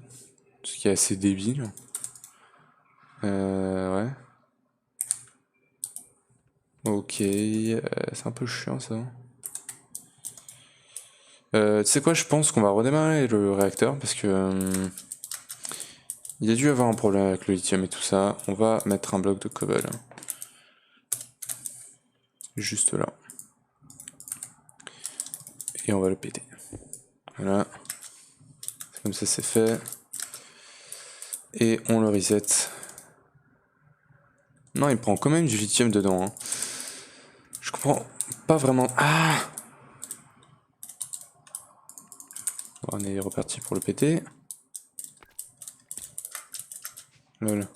Ce qui est assez débile. Ouais. Ok, c'est un peu chiant ça. Tu sais quoi, je pense qu'on va redémarrer le réacteur parce que il a dû avoir un problème avec le lithium et tout ça. On va mettre un bloc de cobble. Juste là. Et on va le péter. Voilà. Comme ça c'est fait. Et on le reset. Non, il prend quand même du lithium dedans. Hein. Je comprends pas vraiment. Ah! On est reparti pour le péter. Lol.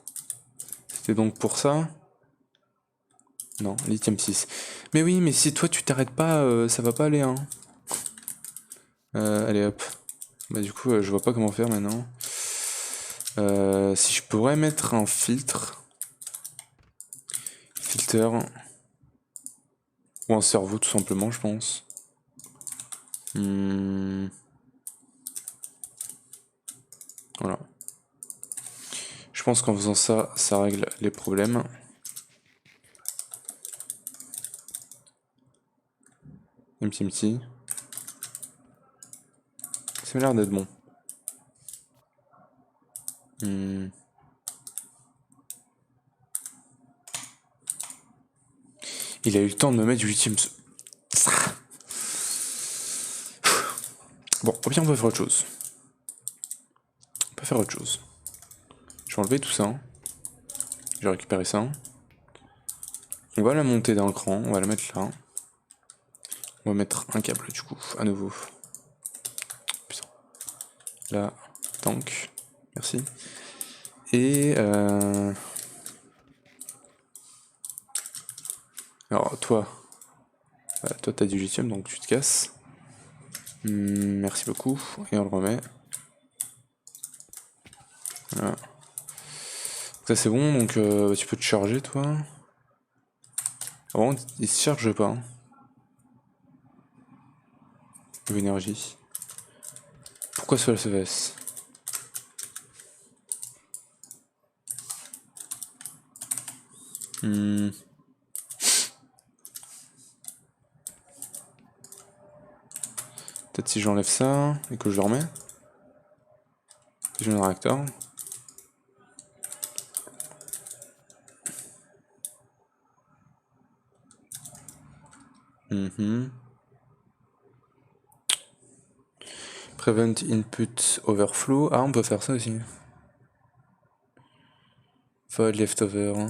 C'était donc pour ça? Non, lithium 6. Mais oui, mais si toi tu t'arrêtes pas, ça va pas aller, hein. Allez hop. Bah du coup, je vois pas comment faire maintenant. Si je pourrais mettre un filtre. Filter. Ou un cerveau tout simplement, je pense. Voilà. Je pense qu'en faisant ça, ça règle les problèmes. Empty. Ça a l'air d'être bon. Il a eu le temps de me mettre du lithium. Bon, au pire, on peut faire autre chose. On peut faire autre chose. Je vais enlever tout ça. Je vais récupérer ça. On va la monter d'un cran. On va la mettre là. On va mettre un câble, du coup, à nouveau. Putain. Là, tank. Merci. Et alors toi, toi t'as du lithium donc tu te casses. Merci beaucoup. Et on le remet. Voilà. Ça c'est bon, donc tu peux te charger toi. Vraiment, il se charge pas. Hein. Énergie. Pourquoi cela se baisse? Peut-être si j'enlève ça et que je le remets. Je mets le réacteur. Prevent input overflow. Ah, on peut faire ça aussi. Void leftover.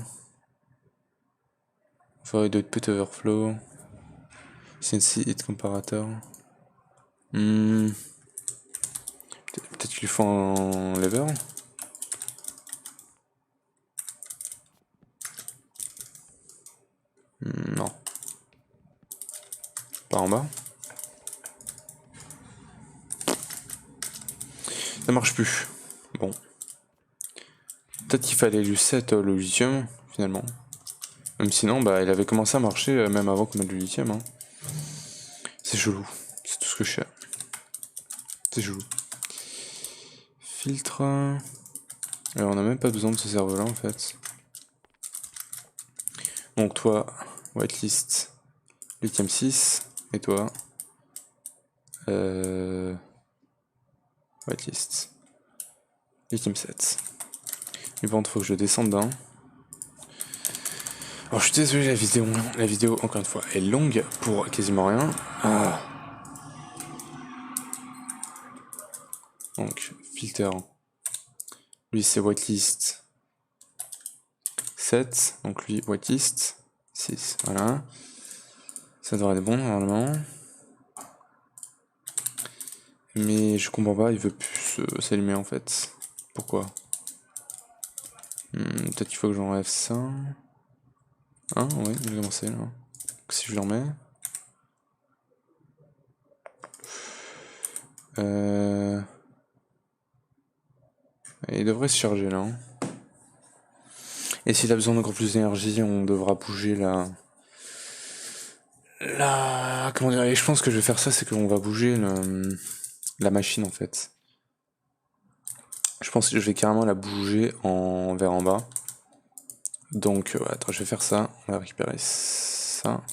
Void output overflow. CNC hit comparator. Peut-être qu'il faut un lever. Non. Pas en bas. Ça marche plus. Bon. Peut-être qu'il fallait lui set le lithium, finalement. Même sinon, bah, il avait commencé à marcher même avant qu'on mette du lithium. Hein. C'est chelou. C'est tout ce que je sais. C'est chelou. Filtre. Alors, on n'a même pas besoin de ce cerveau-là, en fait. Donc, toi, whitelist, lithium 6. Et toi, whitelist, lithium 7. Et bon, il faut que je descende d'un. Alors, je suis désolé, la vidéo, encore une fois, est longue pour quasiment rien. Ah. Donc, filter. Lui, c'est whitelist 7. Donc, lui, whitelist 6. Voilà. Ça devrait être bon, normalement. Mais je comprends pas, il veut plus s'allumer, en fait. Pourquoi? Peut-être qu'il faut que j'enlève ça. Hein, ouais, il a commencé, là. Donc, si je le remets... Il devrait se charger là. Hein. Et s'il a besoin d'encore plus d'énergie, on devra bouger comment dire, et je pense que je vais faire ça, c'est qu'on va bouger la machine en fait. Je pense que je vais carrément la bouger vers en bas. Donc, attends, je vais faire ça. On va récupérer ça.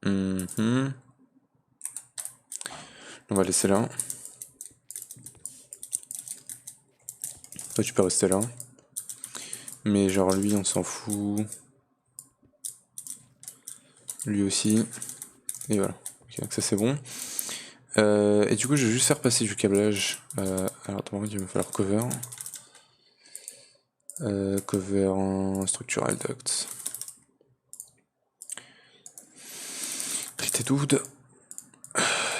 On va laisser là. Toi, tu peux rester là. Mais genre, lui, on s'en fout. Lui aussi. Et voilà. Ok, donc ça, c'est bon. Et du coup, je vais juste faire passer du câblage. Alors, attends, il va me falloir cover. Cover structural duct. Treated wood.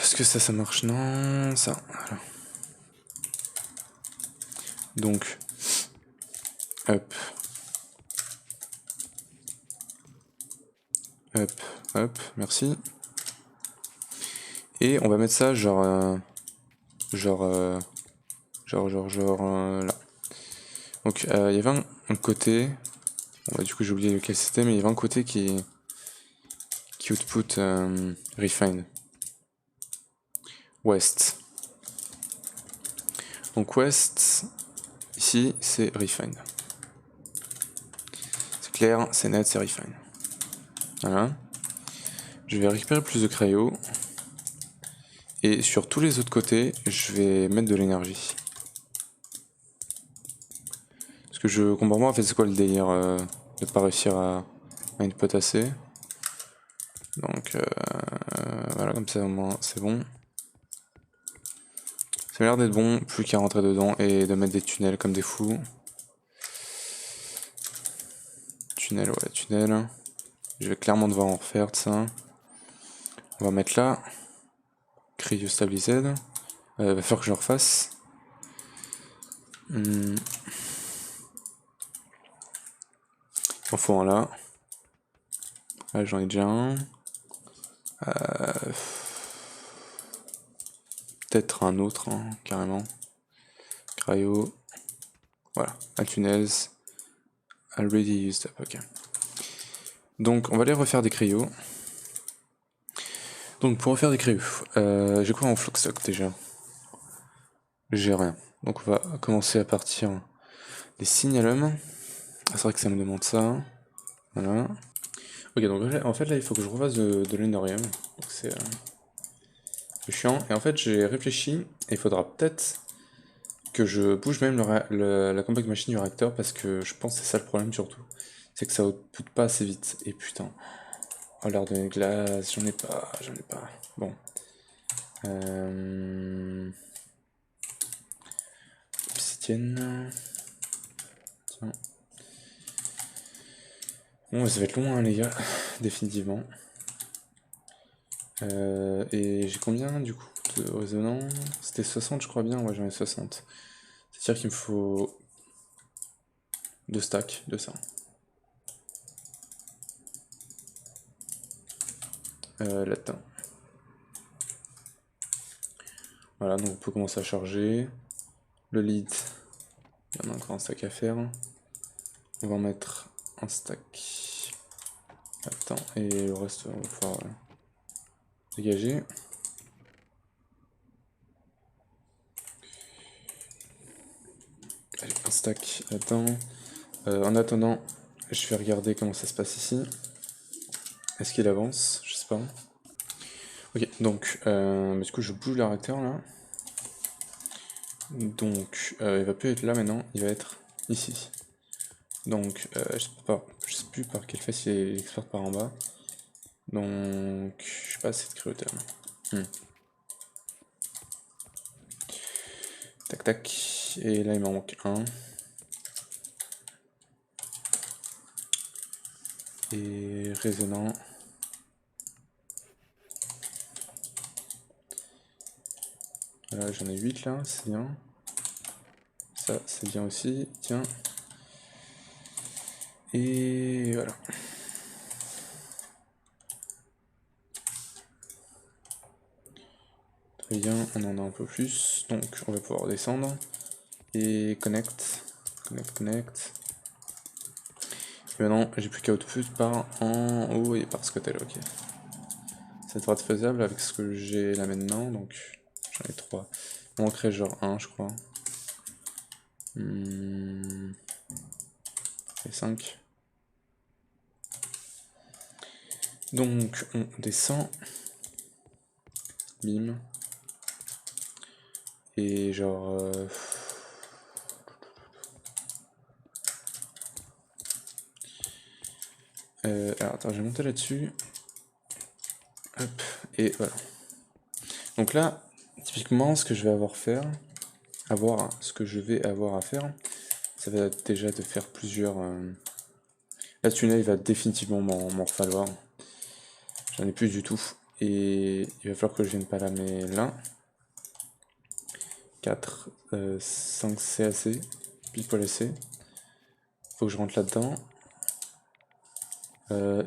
Est-ce que ça marche? Non, ça. Voilà. Donc, hop. Hop, hop, merci. Et on va mettre ça genre là. Donc il y avait un côté. Bon, bah, du coup j'ai oublié lequel c'était, mais il y avait un côté qui output refined. West. Donc west, ici c'est refined. C'est clair, c'est net, c'est refined. Voilà. Je vais récupérer plus de cryo. Et sur tous les autres côtés, je vais mettre de l'énergie. Parce que je comprends pas en fait c'est quoi le délire de pas réussir à input assez. Donc voilà, comme ça au moins c'est bon. Ça a l'air d'être bon, plus qu'à rentrer dedans et de mettre des tunnels comme des fous. Tunnel, ouais, tunnel. Je vais clairement devoir en refaire de ça. On va mettre là. cryostabilised. Va falloir que je le refasse. Il en faut un là. Là j'en ai déjà un. Peut-être un autre, hein, carrément. Cryo. Voilà. Altunez. Already used up, ok. Donc on va aller refaire des cryos. Donc pour refaire des cryos, j'ai quoi en Flockstock déjà? J'ai rien. Donc on va commencer à partir des signalums. Ah, c'est vrai que ça me demande ça. Voilà. Ok, donc en fait là il faut que je refasse de l'endorium. Donc c'est chiant. Et en fait j'ai réfléchi et il faudra peut-être que je bouge même la compact machine du réacteur parce que je pense que c'est ça le problème surtout. C'est que ça output pas assez vite. Et putain. Oh l'air de glace, j'en ai pas. Bon. Obsidienne. Tiens. Bon, ça va être long, hein, les gars, définitivement. Et j'ai combien du coup de résonants? C'était 60, je crois bien. Ouais, j'en ai 60. C'est-à-dire qu'il me faut 2 stacks de ça. Là-dedans. Voilà, donc on peut commencer à charger. Le lead, il y en a encore un stack à faire. On va en mettre un stack. Attends, et le reste, on va pouvoir dégager. Allez, un stack là-dedans. En attendant, je vais regarder comment ça se passe ici. Est-ce qu'il avance? Je sais pas. Ok, donc, du coup, je bouge le réacteur là. Donc, il va plus être là maintenant, il va être ici. Donc, je sais plus par quelle face il exporte par en bas. Donc, je sais pas, c'est de cryotherme. Tac tac, et là il m'en manque un. Et résonant. Voilà, j'en ai 8 là, c'est bien. Ça, c'est bien aussi, tiens. Et voilà. Très bien, on en a un peu plus, donc on va pouvoir descendre. Et connect, connect. Et maintenant, j'ai plus qu'à output par en haut et par ce côté là, ok. Ça devrait être faisable avec ce que j'ai là maintenant, donc j'en ai 3. Il manquerait genre 1, je crois. Et 5. Donc on descend. Bim. Et genre... alors attends, j'ai monté là-dessus. Hop, et voilà. Donc là, typiquement, ce que je vais avoir à faire, ça va être déjà de faire plusieurs... La tunnel va définitivement m'en falloir. J'en ai plus du tout. Et il va falloir que je vienne pas là, mais là. 4, 5 CAC, pile poil assez. Faut que je rentre là-dedans.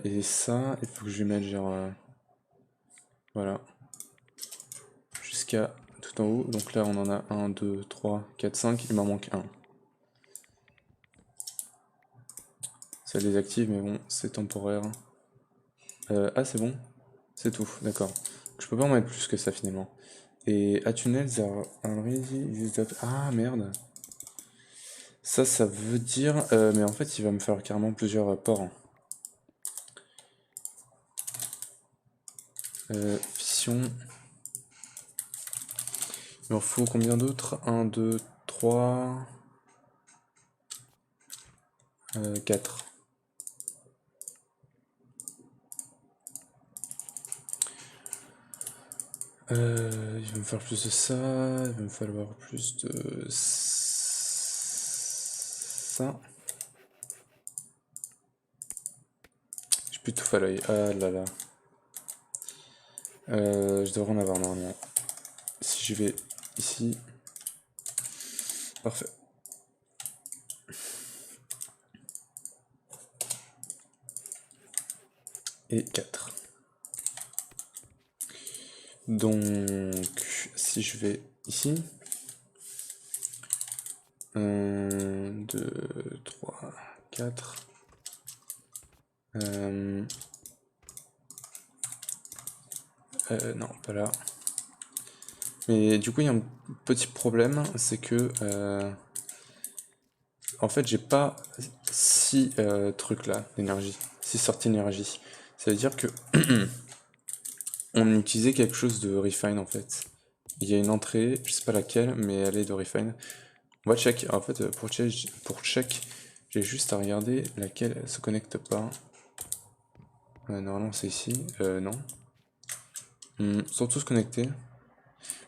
Et ça, il faut que je lui mette genre... voilà. Jusqu'à tout en haut. Donc là, on en a 1, 2, 3, 4, 5. Il m'en manque un. Ça désactive, mais bon, c'est temporaire. Ah, c'est bon. C'est tout, d'accord. Je peux pas en mettre plus que ça finalement. Et tunnels are already used up. Ah merde. Ça veut dire. Mais en fait, il va me faire carrément plusieurs ports. Fission. Il m'en faut combien d'autres? 1, 2, 3. 4. Il va me falloir plus de ça. Il va me falloir plus de ça. J'ai plus de tout à l'œil. Ah là là. Je devrais en avoir normalement. je vais ici. Parfait. Et 4. Donc, si je vais ici. 1, 2, 3, 4. Non, pas là. Mais du coup, il y a un petit problème, c'est que en fait, j'ai pas 6 trucs là d'énergie, 6 sorties d'énergie. Ça veut dire que on utilisait quelque chose de refine en fait. Il y a une entrée, je sais pas laquelle, mais elle est de refine. On va check. En fait, pour check, j'ai juste à regarder laquelle se connecte pas. Normalement, c'est ici. Non. Sont tous connectés.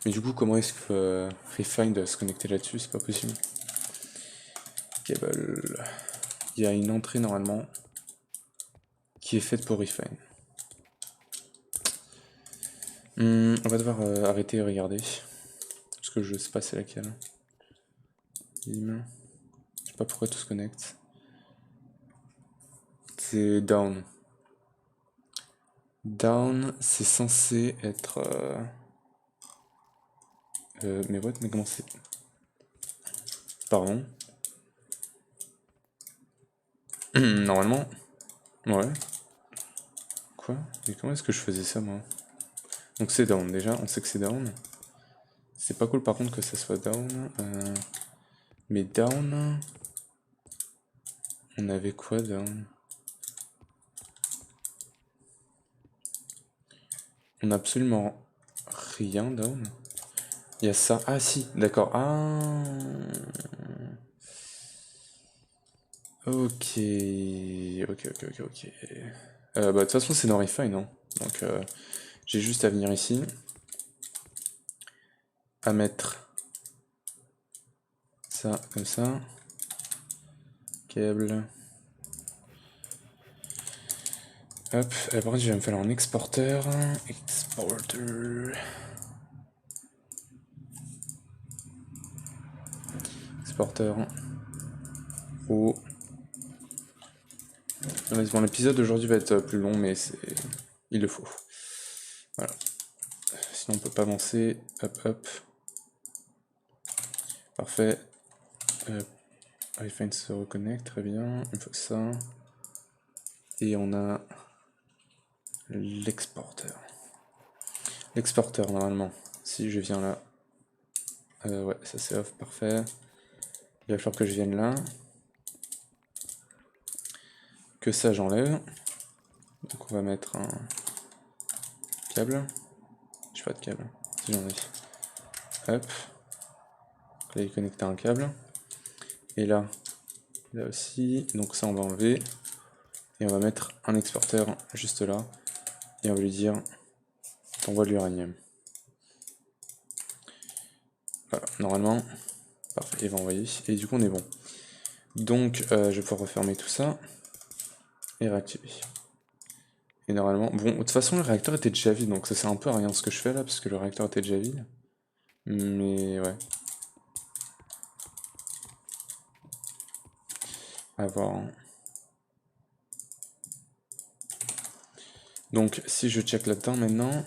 Mais du coup, comment est-ce que refine doit se connecter là-dessus? C'est pas possible. Cable. Il y a une entrée normalement qui est faite pour refine. On va devoir arrêter et regarder. Parce que je sais pas c'est laquelle. Je sais pas pourquoi tout se connecte. C'est down. Down, c'est censé être... mais what? Mais comment c'est... Pardon. Normalement. Ouais. Quoi? Mais comment est-ce que je faisais ça, moi? Donc c'est down, déjà, on sait que c'est down. C'est pas cool par contre que ça soit down. Mais down... On avait quoi, down? On a absolument rien, down. Il y a ça. Ah si, d'accord. Ah... Ok, ok. Bah, de toute façon, c'est dans Refine, hein. Donc, j'ai juste à venir ici, à mettre ça comme ça, câble. Hop, et par contre, je vais me faire un exporteur. Exporteur. Oh. Bon, l'épisode d'aujourd'hui va être plus long, mais il le faut. Voilà. Sinon, on peut pas avancer. Hop. Parfait. Refine se reconnecte, très bien. Il faut ça. Et on a l'exporteur. L'exporteur, normalement. Si je viens là. Ouais, ça c'est off, parfait. Il va falloir que je vienne là. Que ça, j'enlève. Donc on va mettre un câble. Je n'ai pas de câble, si j'en ai. Hop. Là, il est connecté à un câble. Et là aussi. Donc ça, on va enlever. Et on va mettre un exporteur juste là. Et on va lui dire, t'envoies de l'uranium. Voilà, normalement. Parfait, il va envoyer. Et du coup, on est bon. Donc, je vais pouvoir refermer tout ça. Et réactiver. Et normalement, bon, de toute façon, le réacteur était déjà vide, donc ça sert un peu à rien ce que je fais là, parce que le réacteur était déjà vide. Mais ouais. À voir. Donc, si je check là-dedans maintenant,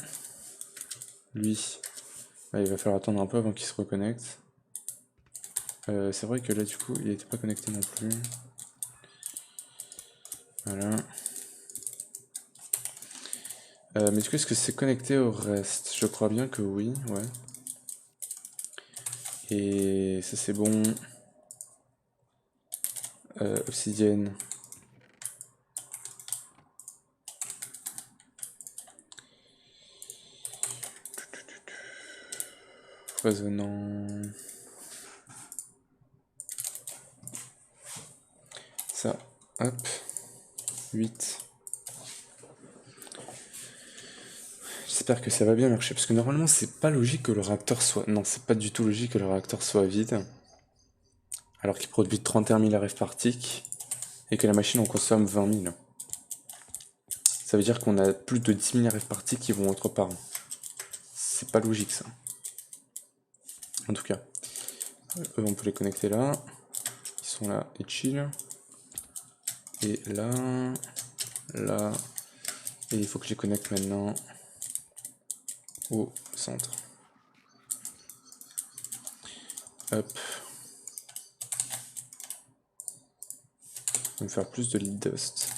lui, bah, il va falloir attendre un peu avant qu'il se reconnecte. C'est vrai que là, du coup, il n'était pas connecté non plus. Voilà. Mais du coup, est-ce que c'est connecté au reste? Je crois bien que oui, ouais. Et ça, c'est bon. Obsidienne. Résonnant. Ça, hop. 8. J'espère que ça va bien marcher, parce que normalement c'est pas logique que le réacteur soit... Non, c'est pas du tout logique que le réacteur soit vide, alors qu'il produit 31 000 RF par tick, et que la machine en consomme 20 000. Ça veut dire qu'on a plus de 10 000 RF par tick qui vont autre part. C'est pas logique ça. En tout cas, eux on peut les connecter là. Ils sont là et chill. Et là, là. Et il faut que je les connecte maintenant au centre. Hop. On va me faire plus de lead dust.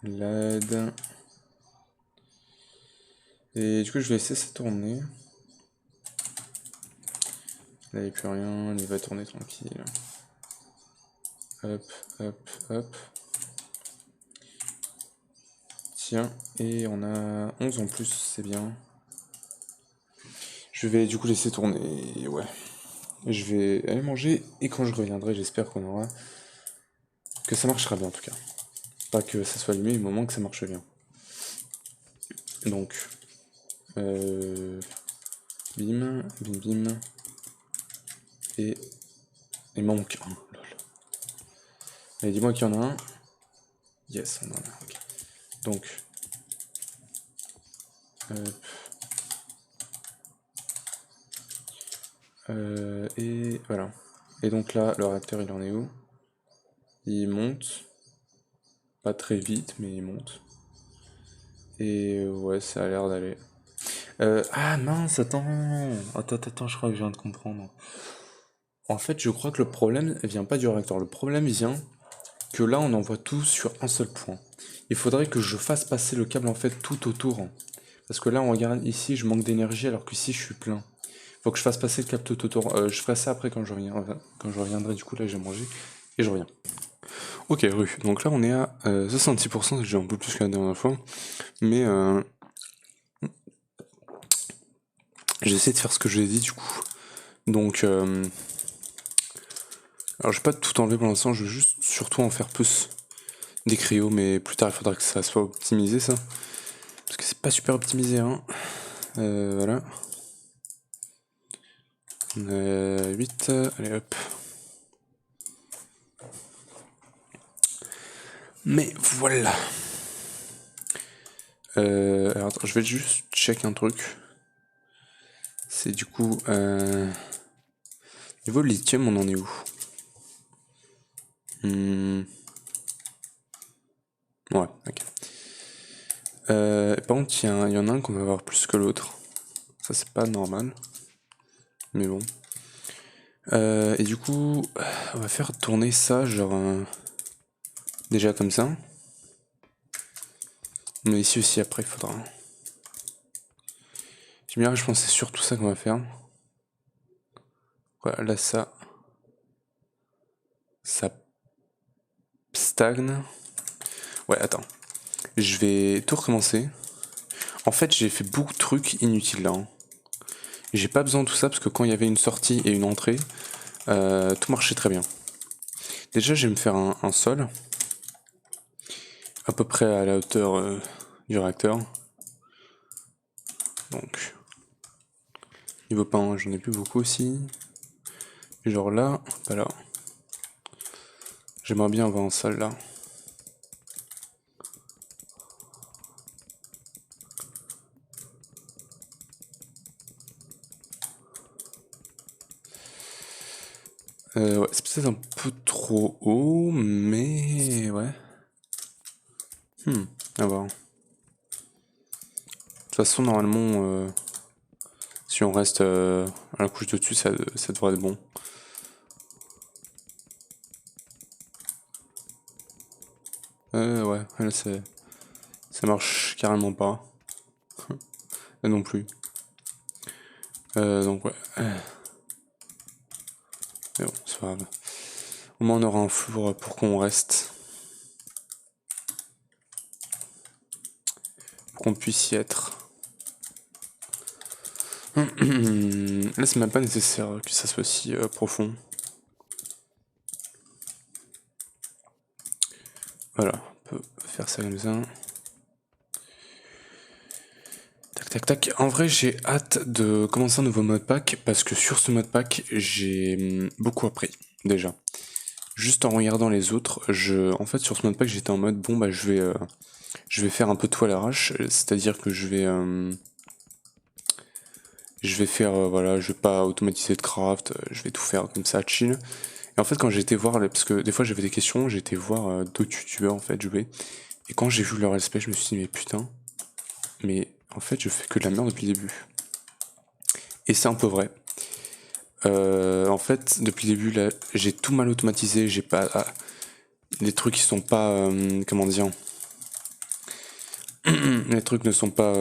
LED. Et du coup, je vais laisser ça tourner. Là, il n'y a plus rien, il va tourner tranquille. Hop, hop, hop. Tiens, et on a 11 en plus, c'est bien. Je vais du coup laisser tourner, ouais. Je vais aller manger, et quand je reviendrai, j'espère qu'on aura... que ça marchera bien en tout cas. Pas que ça soit allumé, au moment que ça marche bien. Donc... bim, bim, bim. Et... il manque un, lol. Allez, dis-moi qu'il y en a un. Yes, on en a un, ok. Donc... et voilà. Et donc là, le réacteur, il en est où? Il monte. Pas très vite, mais il monte. Et ouais, ça a l'air d'aller. Ah mince, attends. Attends, je crois que je viens de comprendre. En fait, je crois que le problème vient pas du réacteur. Le problème vient que là, on envoie tout sur un seul point. Il faudrait que je fasse passer le câble en fait tout autour. Parce que là, on regarde ici, je manque d'énergie alors qu'ici, je suis plein. Faut que je fasse passer le câble tout autour. Je ferai ça après quand je reviendrai. Du coup, là, j'ai mangé et je reviens. Ok, Rue. Donc là, on est à 66%, c'est déjà un peu plus que la dernière fois. Mais j'essaie de faire ce que je l'ai dit du coup. Donc, alors je vais pas tout enlever pour l'instant, je veux juste surtout en faire plus des cryos, mais plus tard il faudra que ça soit optimisé ça. Parce que c'est pas super optimisé, hein. Voilà. On a 8, allez hop. Mais voilà. Alors attends, je vais juste check un truc. C'est du coup... niveau lithium, on en est où? Ouais, ok. Par contre, il y en a un qu'on va avoir plus que l'autre. Ça, c'est pas normal. Mais bon. Et du coup, on va faire tourner ça, genre... déjà comme ça. Mais ici aussi, après, il faudra... je pense que c'est surtout ça qu'on va faire. Voilà, là, ça... ça stagne. Ouais, attends. Je vais tout recommencer. En fait, j'ai fait beaucoup de trucs inutiles là. J'ai pas besoin de tout ça parce que quand il y avait une sortie et une entrée, tout marchait très bien. Déjà, je vais me faire un sol. À peu près à la hauteur du réacteur. Donc, niveau pain, j'en ai plus beaucoup aussi. Et genre là, pas là. J'aimerais bien avoir un sol là. Ouais, c'est peut-être un peu trop haut, mais ouais. À voir. De toute façon, normalement, si on reste à la couche de dessus, ça devrait être bon. Ouais, là, ça marche carrément pas. Là non plus. Donc ouais. Mais bon, c'est pas grave. Au moins on aura un four pour qu'on reste. Pour qu'on puisse y être. Là c'est même pas nécessaire que ça soit aussi profond. Voilà, on peut faire ça comme ça. Tac tac tac. En vrai j'ai hâte de commencer un nouveau modpack parce que sur ce modpack j'ai beaucoup appris déjà. Juste en regardant les autres, en fait sur ce modpack j'étais en mode bon bah je vais faire un peu tout à l'arrache, c'est-à-dire que je vais Je vais faire, voilà, je vais pas automatiser de craft, je vais tout faire comme ça, chill. Et en fait, quand j'ai été voir, parce que des fois j'avais des questions, j'ai été voir d'autres youtubeurs en fait jouer. Et quand j'ai vu leur aspect, je me suis dit, mais putain, mais en fait, je fais que de la merde depuis le début. Et c'est un peu vrai. En fait, depuis le début, là, j'ai tout mal automatisé, j'ai pas. Les trucs qui sont pas. Comment dire. Les trucs ne sont pas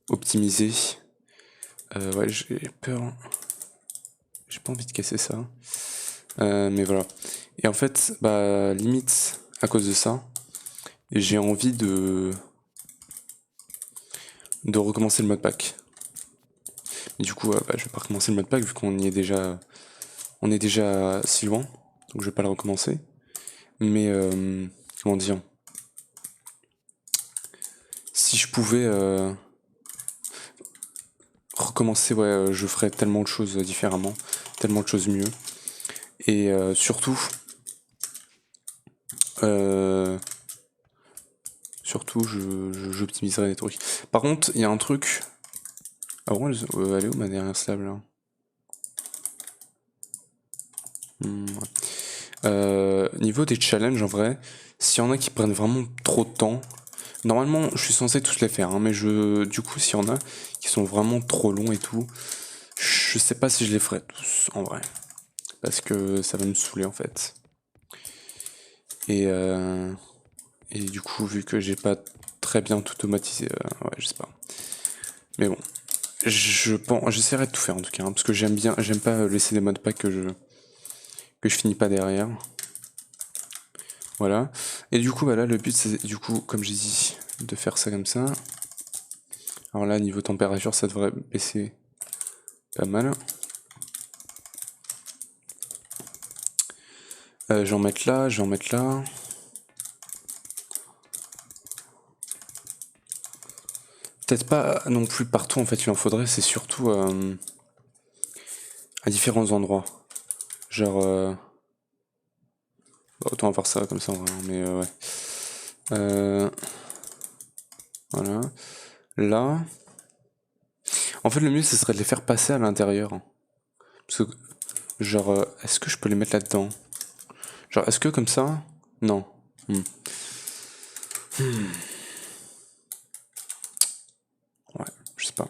optimisés. Ouais, j'ai peur. J'ai pas envie de casser ça. Mais voilà. Et en fait, bah, limite, à cause de ça, j'ai envie de recommencer le mode pack. Mais du coup, bah, je vais pas recommencer le mode pack vu qu'on y est déjà. On est déjà si loin. Donc je vais pas le recommencer. Mais comment dire. Si je pouvais recommencer, ouais, je ferais tellement de choses différemment, tellement de choses mieux. Et surtout, j'optimiserais des trucs. Par contre, il y a un truc. Ah bon, elle est où ma dernière slab là? Ouais. Niveau des challenges, en vrai, s'il y en a qui prennent vraiment trop de temps, normalement, je suis censé tous les faire, hein, mais du coup, s'il y en a qui sont vraiment trop longs et tout, je sais pas si je les ferai tous, en vrai. Parce que ça va me saouler, en fait. Et du coup, vu que j'ai pas très bien tout automatisé, ouais, je sais pas. Mais bon, j'essaierai de tout faire en tout cas, hein, parce que j'aime pas laisser des modes pack que je finis pas derrière. Voilà. Et du coup, bah là, le but, c'est du coup, comme j'ai dit, de faire ça comme ça. Alors là, niveau température, ça devrait baisser pas mal. Je vais en mettre là, je vais en mettre là. Peut-être pas non plus partout, en fait, il en faudrait, c'est surtout à différents endroits. Genre, bah, autant faire ça comme ça, en vrai, hein, mais ouais. Voilà. Là. En fait, le mieux, ce serait de les faire passer à l'intérieur. Parce que, genre, est-ce que je peux les mettre là-dedans? Genre, est-ce que comme ça? Non. Ouais, je sais pas.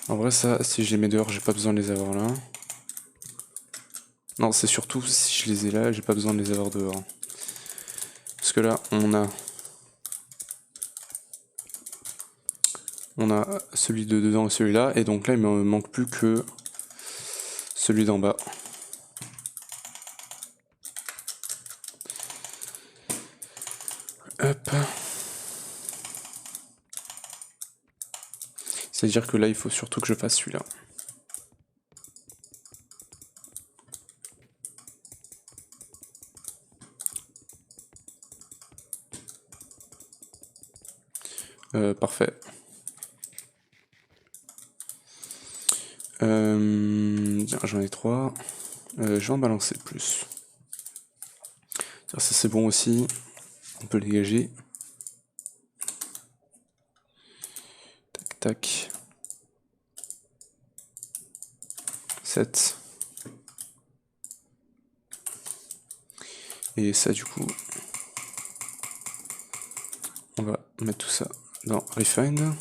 En vrai, ça, si je les mets dehors, j'ai pas besoin de les avoir là. Non, c'est surtout si je les ai là, j'ai pas besoin de les avoir dehors. Parce que là, on a celui de dedans et celui-là, et donc là, il me manque plus que celui d'en bas. Hop. C'est-à-dire que là, il faut surtout que je fasse celui-là. Parfait. J'en ai 3. Je vais en balancer plus. Ça c'est bon aussi. On peut les dégager. Tac tac. 7. Et ça du coup, on va mettre tout ça dans Refine.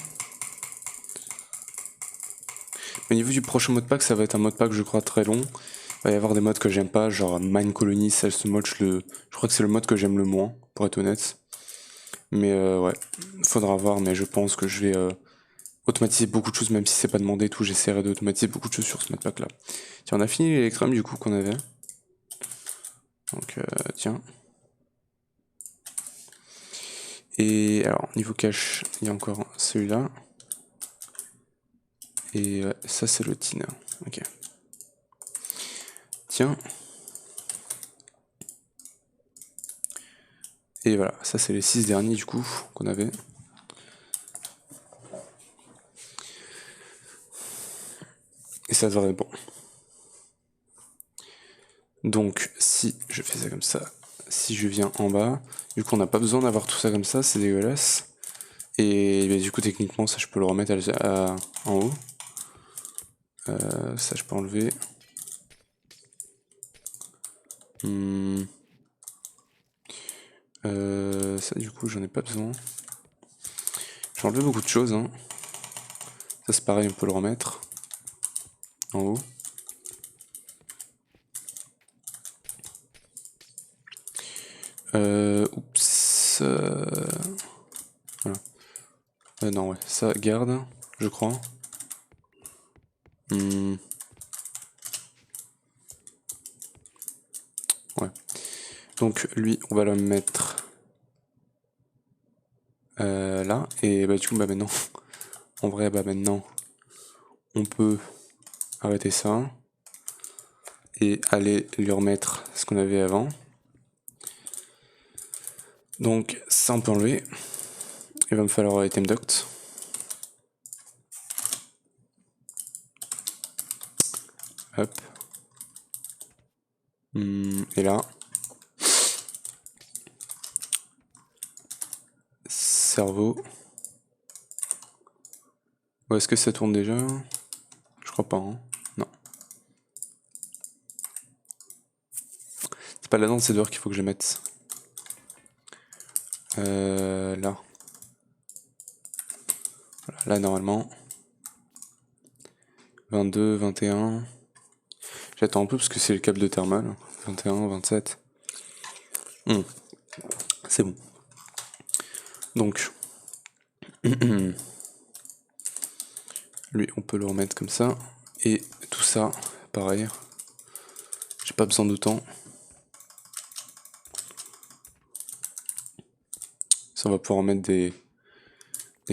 Au niveau du prochain mode pack, ça va être un mode pack je crois très long. Il va y avoir des modes que j'aime pas, genre Mine Colony, ce mode je crois que c'est le mode que j'aime le moins, pour être honnête. Mais ouais, faudra voir, mais je pense que je vais automatiser beaucoup de choses, même si c'est pas demandé et tout, j'essaierai d'automatiser beaucoup de choses sur ce mode pack là. Tiens, on a fini l'Electrum du coup qu'on avait. Donc tiens. Et alors, niveau cache, il y a encore celui-là. Et ça, c'est le tin. Ok. Tiens. Et voilà, ça, c'est les 6 derniers, du coup, qu'on avait. Et ça devrait être bon. Donc, si je fais ça comme ça, si je viens en bas, du coup, on n'a pas besoin d'avoir tout ça comme ça, c'est dégueulasse. Et bah, du coup techniquement ça je peux le remettre en haut. Ça je peux enlever. Ça du coup j'en ai pas besoin. J'ai enlevé beaucoup de choses, hein. Ça c'est pareil, on peut le remettre en haut. Oups. Voilà. Non ouais, ça garde, je crois. Ouais. Donc lui, on va le mettre là. Et bah du coup, bah maintenant, en vrai, bah maintenant, on peut arrêter ça et aller lui remettre ce qu'on avait avant. Donc ça, on peut enlever. Il va me falloir item duct. Hop. Et là. Cerveau. Ou est-ce que ça tourne déjà? Je crois pas, hein. Non. C'est pas là-dedans, c'est dehors qu'il faut que je mette. Là. Voilà, là, normalement. 22, 21. J'attends un peu parce que c'est le câble de thermal. 21, 27. C'est bon. Donc, lui, on peut le remettre comme ça. Et tout ça, pareil. J'ai pas besoin d'autant. Ça, on va pouvoir mettre des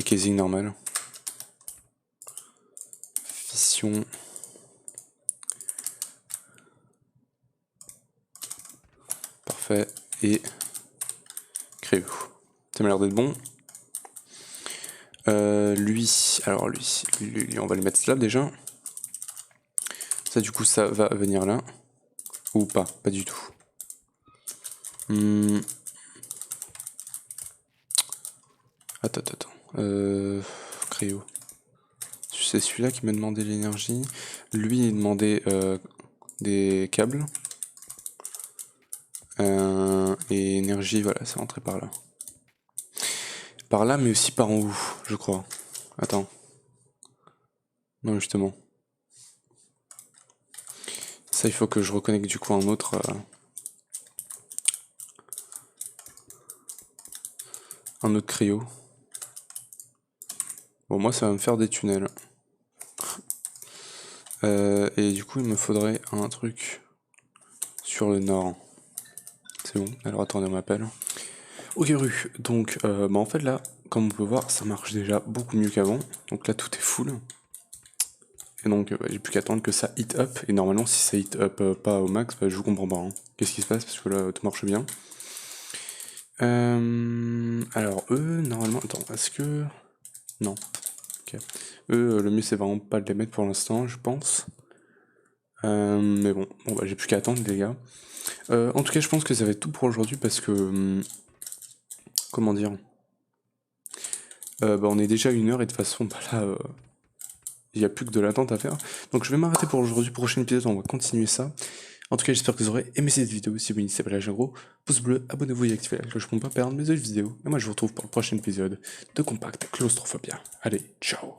casings normales. Fission. Parfait. Et créo. Ça m'a l'air d'être bon. Lui, alors lui, on va lui mettre slab déjà. Ça, du coup, ça va venir là. Ou pas, pas du tout. Attends. Créo. C'est celui-là qui m'a demandé l'énergie. Lui, il demandait des câbles. Et énergie, voilà, c'est rentré par là. Par là, mais aussi par en haut, je crois. Attends. Non, justement. Ça, il faut que je reconnecte du coup un autre. Un autre cryo. Bon, moi, ça va me faire des tunnels. Et du coup, il me faudrait un truc sur le nord. C'est bon. Alors, attendez, on m'appelle. Ok, Rue. Donc, bah, en fait, là, comme on peut voir, ça marche déjà beaucoup mieux qu'avant. Donc là, tout est full. Et donc, bah, j'ai plus qu'à attendre que ça hit up. Et normalement, si ça hit up pas au max, bah, je vous comprends pas, hein. Qu'est-ce qui se passe? Parce que là, tout marche bien. Alors, eux, normalement... Attends, est-ce que... Non. Ok. Eux, le mieux, c'est vraiment pas de les mettre pour l'instant, je pense. Mais bon, bah, j'ai plus qu'à attendre, les gars. En tout cas, je pense que ça va être tout pour aujourd'hui parce que... comment dire? Bah, on est déjà à 1 heure et de toute façon, bah là... il n'y a plus que de l'attente à faire. Donc je vais m'arrêter pour aujourd'hui. Prochain épisode, on va continuer ça. En tout cas, j'espère que vous aurez aimé cette vidéo. Si oui, c'est pas là, en gros, pouce bleu, abonnez-vous et activez la cloche pour ne pas perdre mes autres vidéos. Et moi, je vous retrouve pour le prochain épisode de Compact Claustrophobia. Allez, ciao!